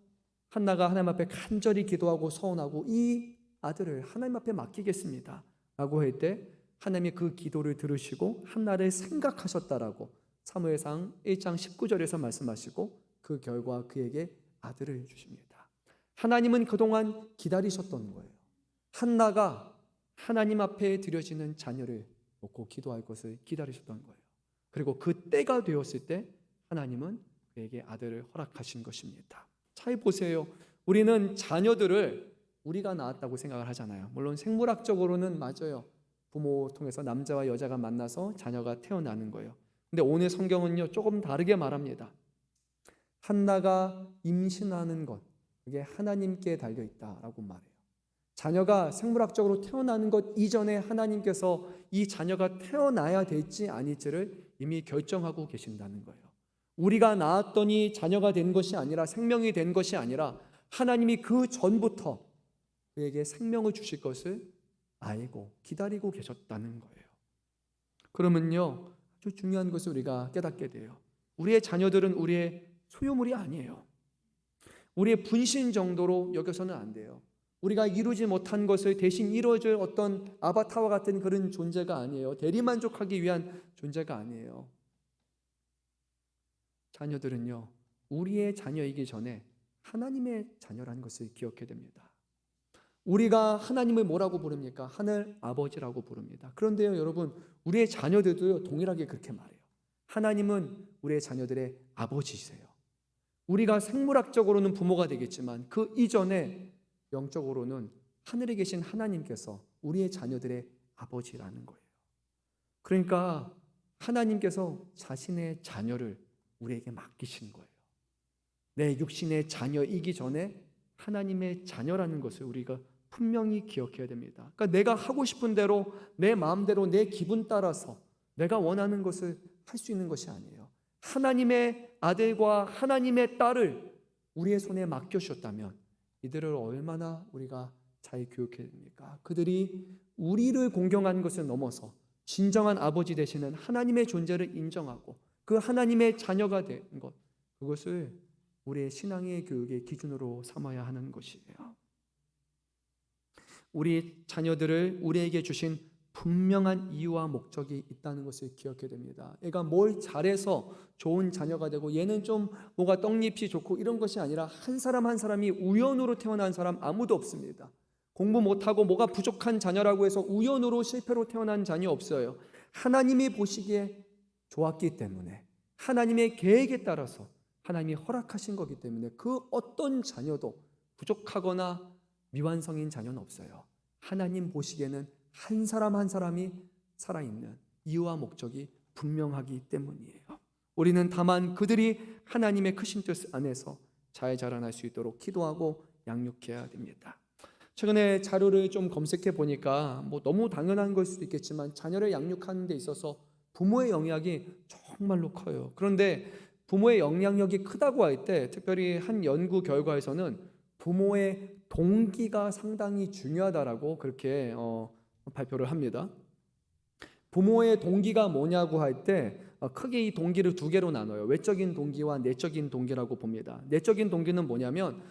한나가 하나님 앞에 간절히 기도하고 서원하고 이 아들을 하나님 앞에 맡기겠습니다 라고 할 때 하나님이 그 기도를 들으시고 한나를 생각하셨다라고 사무엘상 1장 19절에서 말씀하시고 그 결과 그에게 아들을 주십니다. 하나님은 그동안 기다리셨던 거예요. 한나가 하나님 앞에 드려지는 자녀를 놓고 기도할 것을 기다리셨던 거예요. 그리고 그 때가 되었을 때 하나님은 그에게 아들을 허락하신 것입니다. 잘 보세요. 우리는 자녀들을 우리가 낳았다고 생각을 하잖아요. 물론 생물학적으로는 맞아요. 부모 통해서 남자와 여자가 만나서 자녀가 태어나는 거예요. 근데 오늘 성경은요 조금 다르게 말합니다. 한나가 임신하는 것, 그게 하나님께 달려있다라고 말해요. 자녀가 생물학적으로 태어나는 것 이전에 하나님께서 이 자녀가 태어나야 될지 아닐지를 이미 결정하고 계신다는 거예요. 우리가 낳았더니 자녀가 된 것이 아니라, 생명이 된 것이 아니라 하나님이 그 전부터 그에게 생명을 주실 것을 알고 기다리고 계셨다는 거예요. 그러면요, 아주 중요한 것을 우리가 깨닫게 돼요. 우리의 자녀들은 우리의 소유물이 아니에요. 우리의 분신 정도로 여겨서는 안 돼요. 우리가 이루지 못한 것을 대신 이루어줄 어떤 아바타와 같은 그런 존재가 아니에요. 대리만족하기 위한 존재가 아니에요. 자녀들은요, 우리의 자녀이기 전에 하나님의 자녀라는 것을 기억해야 됩니다. 우리가 하나님을 뭐라고 부릅니까? 하늘 아버지라고 부릅니다. 그런데요, 여러분, 우리의 자녀들도 동일하게 그렇게 말해요. 하나님은 우리의 자녀들의 아버지이세요. 우리가 생물학적으로는 부모가 되겠지만 그 이전에 영적으로는 하늘에 계신 하나님께서 우리의 자녀들의 아버지라는 거예요. 그러니까 하나님께서 자신의 자녀를 우리에게 맡기신 거예요. 내 육신의 자녀이기 전에 하나님의 자녀라는 것을 우리가 분명히 기억해야 됩니다. 그러니까 내가 하고 싶은 대로, 내 마음대로, 내 기분 따라서 내가 원하는 것을 할 수 있는 것이 아니에요. 하나님의 아들과 하나님의 딸을 우리의 손에 맡겨주셨다면 이들을 얼마나 우리가 잘 교육해야 됩니까? 그들이 우리를 공경하는 것을 넘어서 진정한 아버지 되시는 하나님의 존재를 인정하고 그 하나님의 자녀가 된 것, 그것을 우리의 신앙의 교육의 기준으로 삼아야 하는 것이에요. 우리 자녀들을 우리에게 주신 분명한 이유와 목적이 있다는 것을 기억해야 됩니다. 얘가 뭘 잘해서 좋은 자녀가 되고 얘는 좀 뭐가 떡잎이 좋고 이런 것이 아니라 한 사람 한 사람이 우연으로 태어난 사람 아무도 없습니다. 공부 못하고 뭐가 부족한 자녀라고 해서 우연으로 실패로 태어난 자녀 없어요. 하나님이 보시기에 좋았기 때문에, 하나님의 계획에 따라서 하나님이 허락하신 거기 때문에 그 어떤 자녀도 부족하거나 미완성인 자녀는 없어요. 하나님 보시기에는 한 사람 한 사람이 살아있는 이유와 목적이 분명하기 때문이에요. 우리는 다만 그들이 하나님의 크신 뜻 안에서 잘 자라날 수 있도록 기도하고 양육해야 됩니다. 최근에 자료를 좀 검색해 보니까 너무 당연한 걸 수도 있겠지만 자녀를 양육하는 데 있어서 부모의 영향이 정말로 커요. 그런데 부모의 영향력이 크다고 할 때 특별히 한 연구 결과에서는 부모의 동기가 상당히 중요하다라고 그렇게 발표를 합니다. 부모의 동기가 뭐냐고 할 때 크게 이 동기를 두 개로 나눠요. 외적인 동기와 내적인 동기라고 봅니다. 내적인 동기는 뭐냐면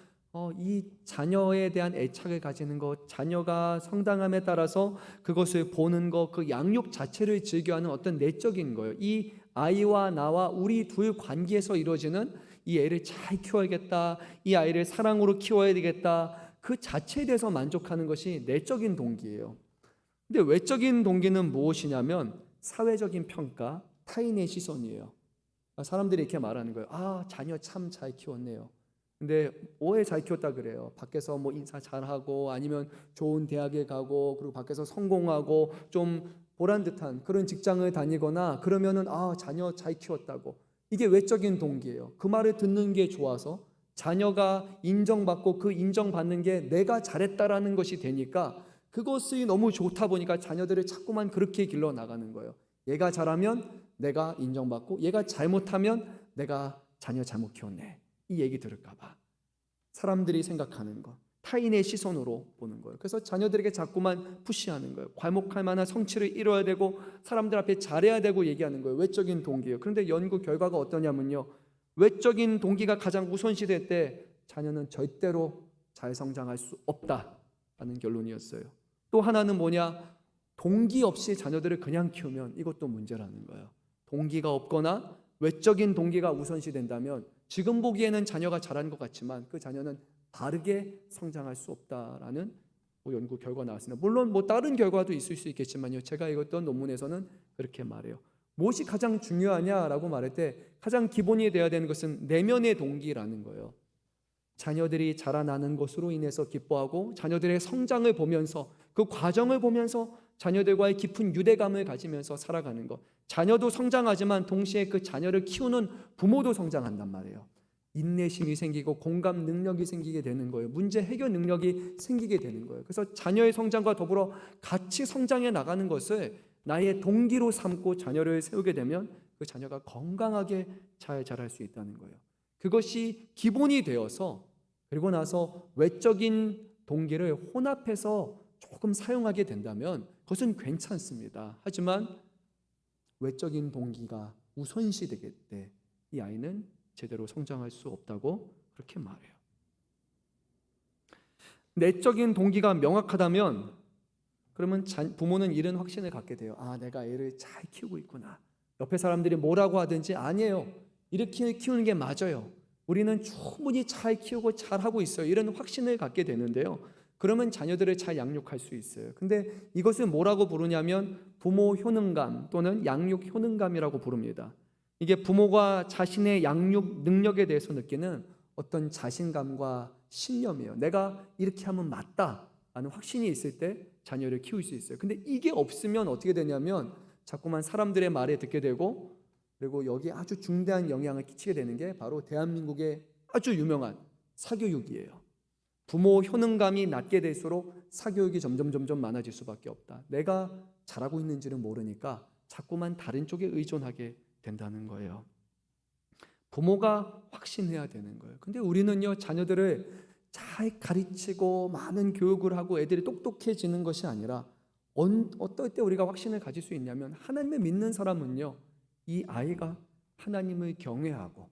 이 자녀에 대한 애착을 가지는 것, 자녀가 성장함에 따라서 그것을 보는 것, 그 양육 자체를 즐겨하는 어떤 내적인 거예요. 이 아이와 나와 우리 둘 관계에서 이루어지는 이 애를 잘 키워야겠다, 이 아이를 사랑으로 키워야 되겠다, 그 자체에 대해서 만족하는 것이 내적인 동기예요. 근데 외적인 동기는 무엇이냐면 사회적인 평가, 타인의 시선이에요. 사람들이 이렇게 말하는 거예요. 아, 자녀 참 잘 키웠네요. 근데 왜 잘 키웠다 그래요? 밖에서 인사 잘하고 아니면 좋은 대학에 가고 그리고 밖에서 성공하고 좀 보란듯한 그런 직장을 다니거나 그러면은 자녀 잘 키웠다고. 이게 외적인 동기예요. 그 말을 듣는 게 좋아서 자녀가 인정받고 그 인정받는 게 내가 잘했다라는 것이 되니까 그것이 너무 좋다 보니까 자녀들을 자꾸만 그렇게 길러 나가는 거예요. 얘가 잘하면 내가 인정받고 얘가 잘못하면 내가 자녀 잘못 키웠네. 이 얘기 들을까 봐. 사람들이 생각하는 것, 타인의 시선으로 보는 거예요. 그래서 자녀들에게 자꾸만 푸시하는 거예요. 괄목할 만한 성취를 이뤄야 되고 사람들 앞에 잘해야 되고 얘기하는 거예요. 외적인 동기예요. 그런데 연구 결과가 어떠냐면요, 외적인 동기가 가장 우선시될 때 자녀는 절대로 잘 성장할 수 없다라는 결론이었어요. 또 하나는 뭐냐, 동기 없이 자녀들을 그냥 키우면 이것도 문제라는 거예요. 동기가 없거나 외적인 동기가 우선시 된다면 지금 보기에는 자녀가 잘한 것 같지만 그 자녀는 다르게 성장할 수 없다라는 연구 결과가 나왔습니다. 물론 다른 결과도 있을 수 있겠지만요, 제가 읽었던 논문에서는 그렇게 말해요. 무엇이 가장 중요하냐라고 말할 때 가장 기본이 되어야 되는 것은 내면의 동기라는 거예요. 자녀들이 자라나는 것으로 인해서 기뻐하고 자녀들의 성장을 보면서 그 과정을 보면서 자녀들과의 깊은 유대감을 가지면서 살아가는 것. 자녀도 성장하지만 동시에 그 자녀를 키우는 부모도 성장한단 말이에요. 인내심이 생기고 공감 능력이 생기게 되는 거예요. 문제 해결 능력이 생기게 되는 거예요. 그래서 자녀의 성장과 더불어 같이 성장해 나가는 것을 나의 동기로 삼고 자녀를 세우게 되면 그 자녀가 건강하게 잘 자랄 수 있다는 거예요. 그것이 기본이 되어서 그리고 나서 외적인 동기를 혼합해서 조금 사용하게 된다면 그것은 괜찮습니다. 하지만 외적인 동기가 우선시 되게 때 이 아이는 제대로 성장할 수 없다고 그렇게 말해요. 내적인 동기가 명확하다면 그러면 부모는 이런 확신을 갖게 돼요. 아, 내가 애를 잘 키우고 있구나. 옆에 사람들이 뭐라고 하든지 아니에요. 이렇게 키우는 게 맞아요. 우리는 충분히 잘 키우고 잘하고 있어요. 이런 확신을 갖게 되는데요. 그러면 자녀들을 잘 양육할 수 있어요. 근데 이것을 뭐라고 부르냐면 부모 효능감 또는 양육 효능감이라고 부릅니다. 이게 부모가 자신의 양육 능력에 대해서 느끼는 어떤 자신감과 신념이에요. 내가 이렇게 하면 맞다 라는 확신이 있을 때 자녀를 키울 수 있어요. 근데 이게 없으면 어떻게 되냐면 자꾸만 사람들의 말에 듣게 되고 그리고 여기에 아주 중대한 영향을 끼치게 되는 게 바로 대한민국의 아주 유명한 사교육이에요. 부모 효능감이 낮게 될수록 사교육이 점점 많아질 수밖에 없다. 내가 잘하고 있는지는 모르니까 자꾸만 다른 쪽에 의존하게 된다는 거예요. 부모가 확신해야 되는 거예요. 근데 우리는요, 자녀들을 잘 가르치고 많은 교육을 하고 애들이 똑똑해지는 것이 아니라 어떨 때 우리가 확신을 가질 수 있냐면 하나님을 믿는 사람은요, 이 아이가 하나님을 경외하고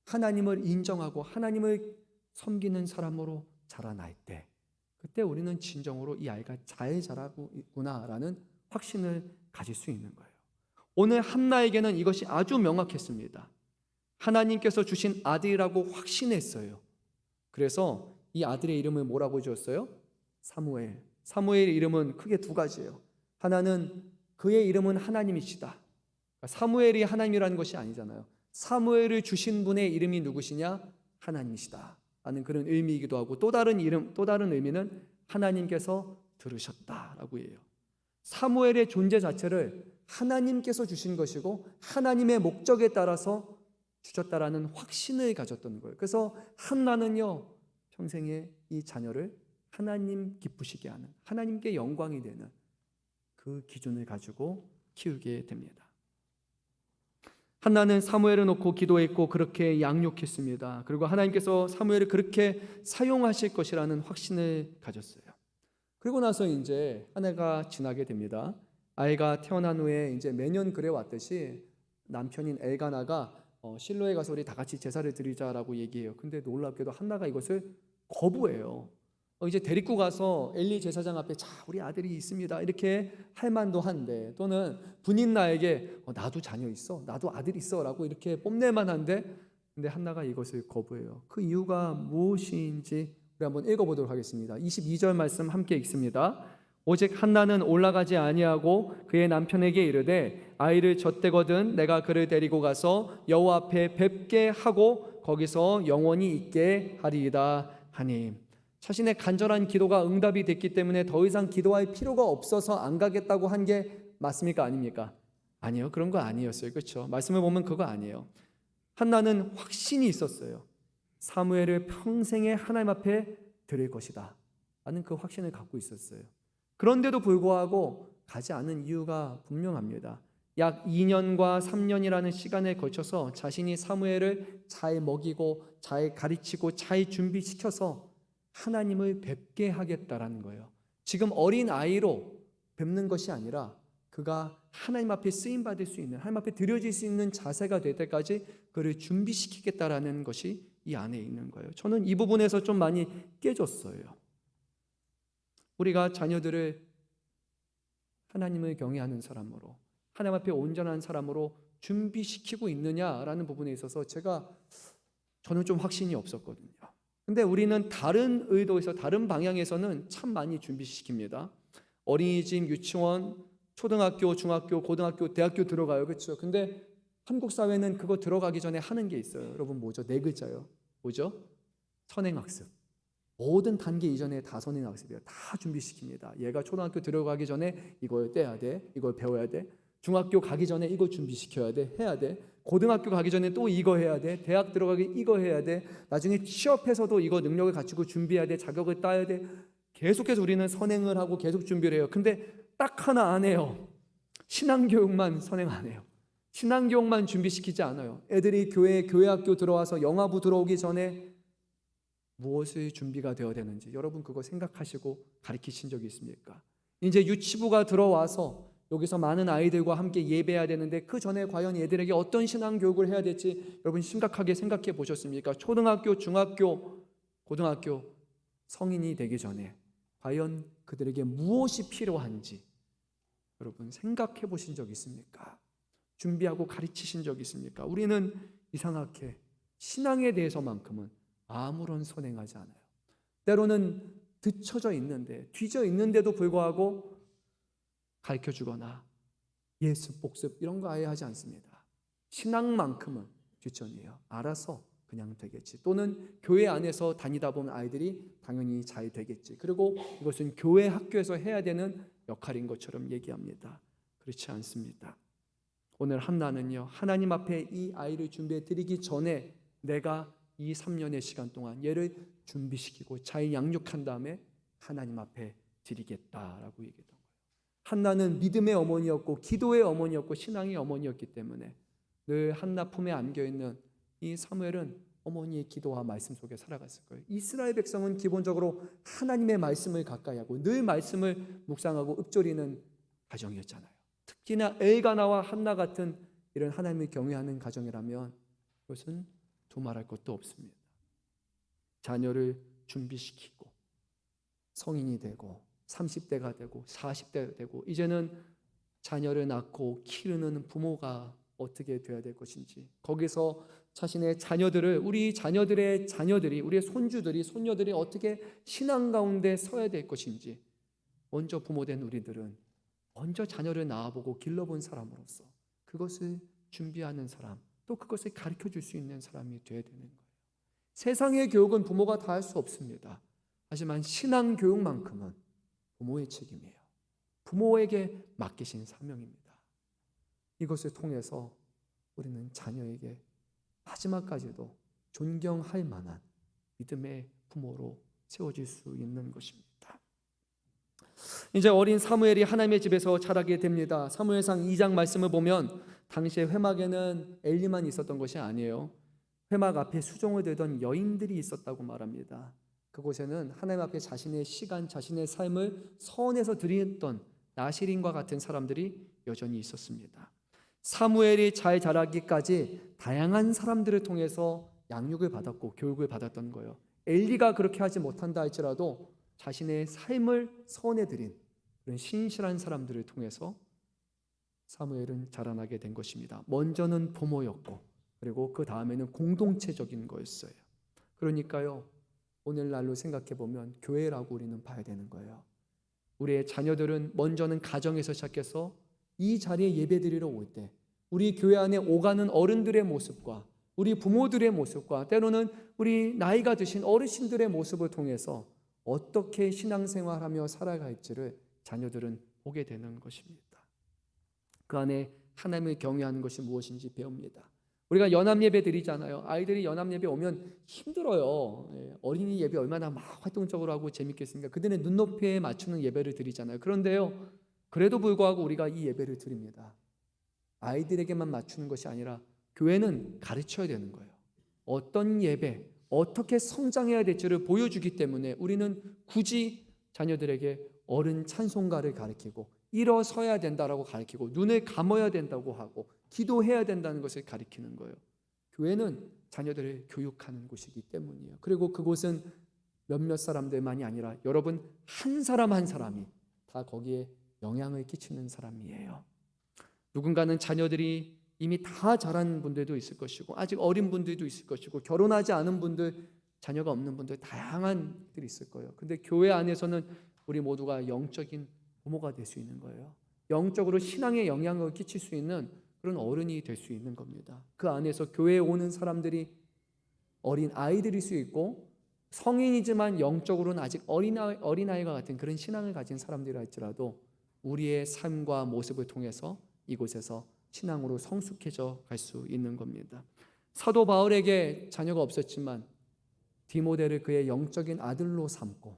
하나님을 인정하고 하나님을 섬기는 사람으로 자라날 때 그때 우리는 진정으로 이 아이가 잘 자라고 있구나라는 확신을 가질 수 있는 거예요. 오늘 한나에게는 이것이 아주 명확했습니다. 하나님께서 주신 아들이라고 확신했어요. 그래서 이 아들의 이름을 뭐라고 지었어요? 사무엘. 사무엘의 이름은 크게 두 가지예요. 하나는 그의 이름은 하나님이시다. 사무엘이 하나님이라는 것이 아니잖아요. 사무엘을 주신 분의 이름이 누구시냐? 하나님이시다 라는 그런 의미이기도 하고 또 다른 의미는 하나님께서 들으셨다라고 해요. 사무엘의 존재 자체를 하나님께서 주신 것이고 하나님의 목적에 따라서 주셨다라는 확신을 가졌던 거예요. 그래서 한나는요, 평생에 이 자녀를 하나님 기쁘시게 하는, 하나님께 영광이 되는 그 기준을 가지고 키우게 됩니다. 한나는 사무엘을 놓고 기도했고 그렇게 양육했습니다. 그리고 하나님께서 사무엘을 그렇게 사용하실 것이라는 확신을 가졌어요. 그리고 나서 이제 한 해가 지나게 됩니다. 아이가 태어난 후에 이제 매년 그래 왔듯이 남편인 엘가나가 실로에 가서 우리 다 같이 제사를 드리자라고 얘기해요. 근데 놀랍게도 한나가 이것을 거부해요. 이제 데리고 가서 엘리 제사장 앞에 자, 우리 아들이 있습니다 이렇게 할 만도 한데, 또는 분인 나에게 나도 자녀 있어, 나도 아들 있어 라고 이렇게 뽐낼 만한데, 근데 한나가 이것을 거부해요. 그 이유가 무엇인지 우리 한번 읽어보도록 하겠습니다. 22절 말씀 함께 읽습니다. 오직 한나는 올라가지 아니하고 그의 남편에게 이르되 아이를 젖대거든 내가 그를 데리고 가서 여호와 앞에 뵙게 하고 거기서 영원히 있게 하리이다 하니, 자신의 간절한 기도가 응답이 됐기 때문에 더 이상 기도할 필요가 없어서 안 가겠다고 한 게 맞습니까? 아닙니까? 아니요, 그런 거 아니었어요. 그렇죠? 말씀을 보면 그거 아니에요. 한나는 확신이 있었어요. 사무엘을 평생에 하나님 앞에 드릴 것이다 라는 그 확신을 갖고 있었어요. 그런데도 불구하고 가지 않은 이유가 분명합니다. 약 2년과 3년이라는 시간에 걸쳐서 자신이 사무엘을 잘 먹이고 잘 가르치고 잘 준비시켜서 하나님을 뵙게 하겠다라는 거예요. 지금 어린 아이로 뵙는 것이 아니라 그가 하나님 앞에 쓰임받을 수 있는, 하나님 앞에 드려질 수 있는 자세가 될 때까지 그를 준비시키겠다라는 것이 이 안에 있는 거예요. 저는 이 부분에서 좀 많이 깨졌어요. 우리가 자녀들을 하나님을 경외하는 사람으로, 하나님 앞에 온전한 사람으로 준비시키고 있느냐라는 부분에 있어서 저는 좀 확신이 없었거든요. 근데 우리는 다른 의도에서, 다른 방향에서는 참 많이 준비시킵니다. 어린이집, 유치원, 초등학교, 중학교, 고등학교, 대학교 들어가요. 그렇죠? 근데 한국 사회는 그거 들어가기 전에 하는 게 있어요. 여러분 뭐죠? 네 글자요. 뭐죠? 선행학습. 모든 단계 이전에 다 선행학습이에요. 다 준비시킵니다. 얘가 초등학교 들어가기 전에 이걸 떼야 돼. 이걸 배워야 돼. 중학교 가기 전에 이걸 준비시켜야 돼. 해야 돼. 고등학교 가기 전에 또 이거 해야 돼. 대학 들어가기 이거 해야 돼. 나중에 취업해서도 이거 능력을 갖추고 준비해야 돼. 자격을 따야 돼. 계속해서 우리는 선행을 하고 계속 준비를 해요. 근데 딱 하나 안 해요. 신앙교육만 선행 안 해요. 신앙교육만 준비시키지 않아요. 애들이 교회 학교 들어와서 영아부 들어오기 전에 무엇이 준비가 되어야 되는지 여러분 그거 생각하시고 가르치신 적이 있습니까? 이제 유치부가 들어와서 여기서 많은 아이들과 함께 예배해야 되는데 그 전에 과연 얘들에게 어떤 신앙 교육을 해야 될지 여러분 심각하게 생각해 보셨습니까? 초등학교, 중학교, 고등학교 성인이 되기 전에 과연 그들에게 무엇이 필요한지 여러분 생각해 보신 적 있습니까? 준비하고 가르치신 적 있습니까? 우리는 이상하게 신앙에 대해서만큼은 아무런 선행하지 않아요. 때로는 뒤처져 있는데, 뒤져 있는데도 불구하고 가르쳐 주거나 예습, 복습 이런 거 아예 하지 않습니다. 신앙만큼은 뒷전이에요. 알아서 그냥 되겠지. 또는 교회 안에서 다니다 보면 아이들이 당연히 잘 되겠지. 그리고 이것은 교회 학교에서 해야 되는 역할인 것처럼 얘기합니다. 그렇지 않습니다. 오늘 한나는요, 하나님 앞에 이 아이를 준비해 드리기 전에 내가 이 3년의 시간 동안 얘를 준비시키고 잘 양육한 다음에 하나님 앞에 드리겠다라고 얘기했던 거예요. 한나는 믿음의 어머니였고 기도의 어머니였고 신앙의 어머니였기 때문에 늘 한나 품에 안겨있는 이 사무엘은 어머니의 기도와 말씀 속에 살아갔을 거예요. 이스라엘 백성은 기본적으로 하나님의 말씀을 가까이 하고 늘 말씀을 묵상하고 읊조리는 가정이었잖아요. 특히나 엘가나와 한나 같은 이런 하나님을 경외하는 가정이라면 그것은 두말할 것도 없습니다. 자녀를 준비시키고 성인이 되고 30대가 되고 40대가 되고 이제는 자녀를 낳고 키우는 부모가 어떻게 되어야 될 것인지, 거기서 자신의 자녀들을, 우리 자녀들의 자녀들이, 우리의 손주들이, 손녀들이 어떻게 신앙 가운데 서야 될 것인지 먼저 부모된 우리들은 먼저 자녀를 낳아보고 길러본 사람으로서 그것을 준비하는 사람, 또 그것을 가르쳐 줄 수 있는 사람이 되어야 되는 거예요. 세상의 교육은 부모가 다 할 수 없습니다. 하지만 신앙 교육만큼은 부모의 책임이에요. 부모에게 맡기신 사명입니다. 이것을 통해서 우리는 자녀에게 마지막까지도 존경할 만한 믿음의 부모로 세워질 수 있는 것입니다. 이제 어린 사무엘이 하나님의 집에서 자라게 됩니다. 사무엘상 2장 말씀을 보면 당시에 회막에는 엘리만 있었던 것이 아니에요. 회막 앞에 수종을 들던 여인들이 있었다고 말합니다. 그곳에는 하나님 앞에 자신의 시간, 자신의 삶을 서원해서 드렸던 나시린과 같은 사람들이 여전히 있었습니다. 사무엘이 잘 자라기까지 다양한 사람들을 통해서 양육을 받았고 교육을 받았던 거예요. 엘리가 그렇게 하지 못한다 할지라도 자신의 삶을 서원해 드린 그런 신실한 사람들을 통해서 사무엘은 자라나게 된 것입니다. 먼저는 부모였고 그리고 그 다음에는 공동체적인 거였어요. 그러니까요, 오늘날로 생각해 보면 교회라고 우리는 봐야 되는 거예요. 우리의 자녀들은 먼저는 가정에서 시작해서 이 자리에 예배드리러 올 때 우리 교회 안에 오가는 어른들의 모습과 우리 부모들의 모습과 때로는 우리 나이가 드신 어르신들의 모습을 통해서 어떻게 신앙생활하며 살아갈지를 자녀들은 보게 되는 것입니다. 그 안에 하나님을 경외하는 것이 무엇인지 배웁니다. 우리가 연합예배 드리잖아요. 아이들이 연합예배 오면 힘들어요. 어린이 예배 얼마나 막 활동적으로 하고 재밌겠습니까? 그들의 눈높이에 맞추는 예배를 드리잖아요. 그런데요, 그래도 불구하고 우리가 이 예배를 드립니다. 아이들에게만 맞추는 것이 아니라 교회는 가르쳐야 되는 거예요. 어떤 예배, 어떻게 성장해야 될지를 보여주기 때문에 우리는 굳이 자녀들에게 어른 찬송가를 가르치고 일어서야 된다라고 가르치고 눈을 감아야 된다고 하고 기도해야 된다는 것을 가르치는 거예요. 교회는 자녀들을 교육하는 곳이기 때문이에요. 그리고 그곳은 몇몇 사람들만이 아니라 여러분 한 사람 한 사람이 다 거기에 영향을 끼치는 사람이에요. 누군가는 자녀들이 이미 다 자란 분들도 있을 것이고 아직 어린 분들도 있을 것이고 결혼하지 않은 분들, 자녀가 없는 분들 다양한 분들이 있을 거예요. 근데 교회 안에서는 우리 모두가 영적인 부모가 될 수 있는 거예요. 영적으로 신앙에 영향을 끼칠 수 있는 그런 어른이 될 수 있는 겁니다. 그 안에서 교회에 오는 사람들이 어린 아이들일 수 있고 성인이지만 영적으로는 아직 어린아이와 같은 그런 신앙을 가진 사람들이라 할지라도 우리의 삶과 모습을 통해서 이곳에서 신앙으로 성숙해져 갈 수 있는 겁니다. 사도 바울에게 자녀가 없었지만 디모데를 그의 영적인 아들로 삼고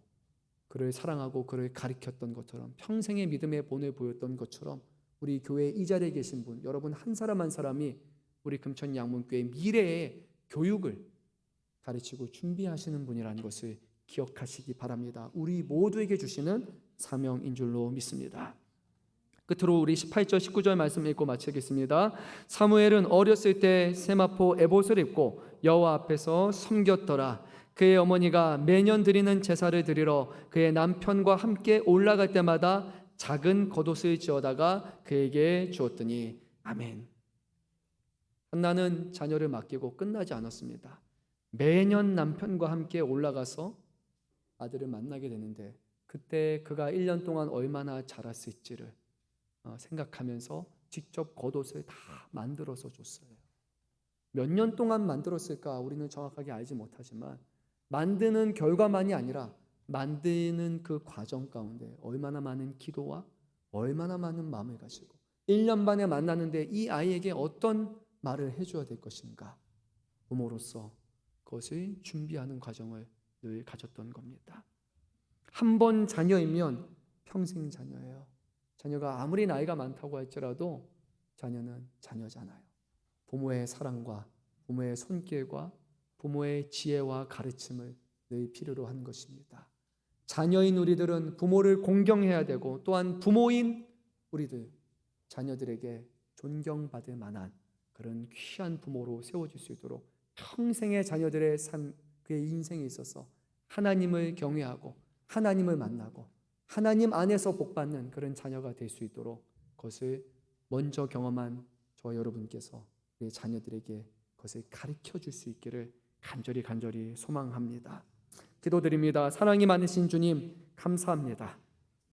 그를 사랑하고 그를 가르쳤던 것처럼 평생의 믿음의 본을 보였던 것처럼 우리 교회 이 자리에 계신 분, 여러분 한 사람 한 사람이 우리 금천 양문교회 미래의 교육을 가르치고 준비하시는 분이라는 것을 기억하시기 바랍니다. 우리 모두에게 주시는 사명인 줄로 믿습니다. 끝으로 우리 18절 19절 말씀 읽고 마치겠습니다. 사무엘은 어렸을 때 세마포 에봇을 입고 여호와 앞에서 섬겼더라. 그의 어머니가 매년 드리는 제사를 드리러 그의 남편과 함께 올라갈 때마다 작은 겉옷을 지어다가 그에게 주었더니 아멘. 한나는 자녀를 맡기고 끝나지 않았습니다. 매년 남편과 함께 올라가서 아들을 만나게 되는데 그때 그가 1년 동안 얼마나 자랐을지를 생각하면서 직접 겉옷을 다 만들어서 줬어요. 몇 년 동안 만들었을까 우리는 정확하게 알지 못하지만 만드는 결과만이 아니라 만드는 그 과정 가운데 얼마나 많은 기도와 얼마나 많은 마음을 가지고 1년 만에 만나는데 이 아이에게 어떤 말을 해줘야 될 것인가, 부모로서 그것을 준비하는 과정을 늘 가졌던 겁니다. 한 번 자녀이면 평생 자녀예요. 자녀가 아무리 나이가 많다고 할지라도 자녀는 자녀잖아요. 부모의 사랑과 부모의 손길과 부모의 지혜와 가르침을 늘 필요로 하는 것입니다. 자녀인 우리들은 부모를 공경해야 되고 또한 부모인 우리들 자녀들에게 존경받을 만한 그런 귀한 부모로 세워질 수 있도록 평생의 자녀들의 삶, 그의 인생에 있어서 하나님을 경외하고 하나님을 만나고 하나님 안에서 복받는 그런 자녀가 될 수 있도록 그것을 먼저 경험한 저와 여러분께서 우리 자녀들에게 그것을 가르쳐 줄 수 있기를 간절히 소망합니다. 기도드립니다. 사랑이 많으신 주님 감사합니다.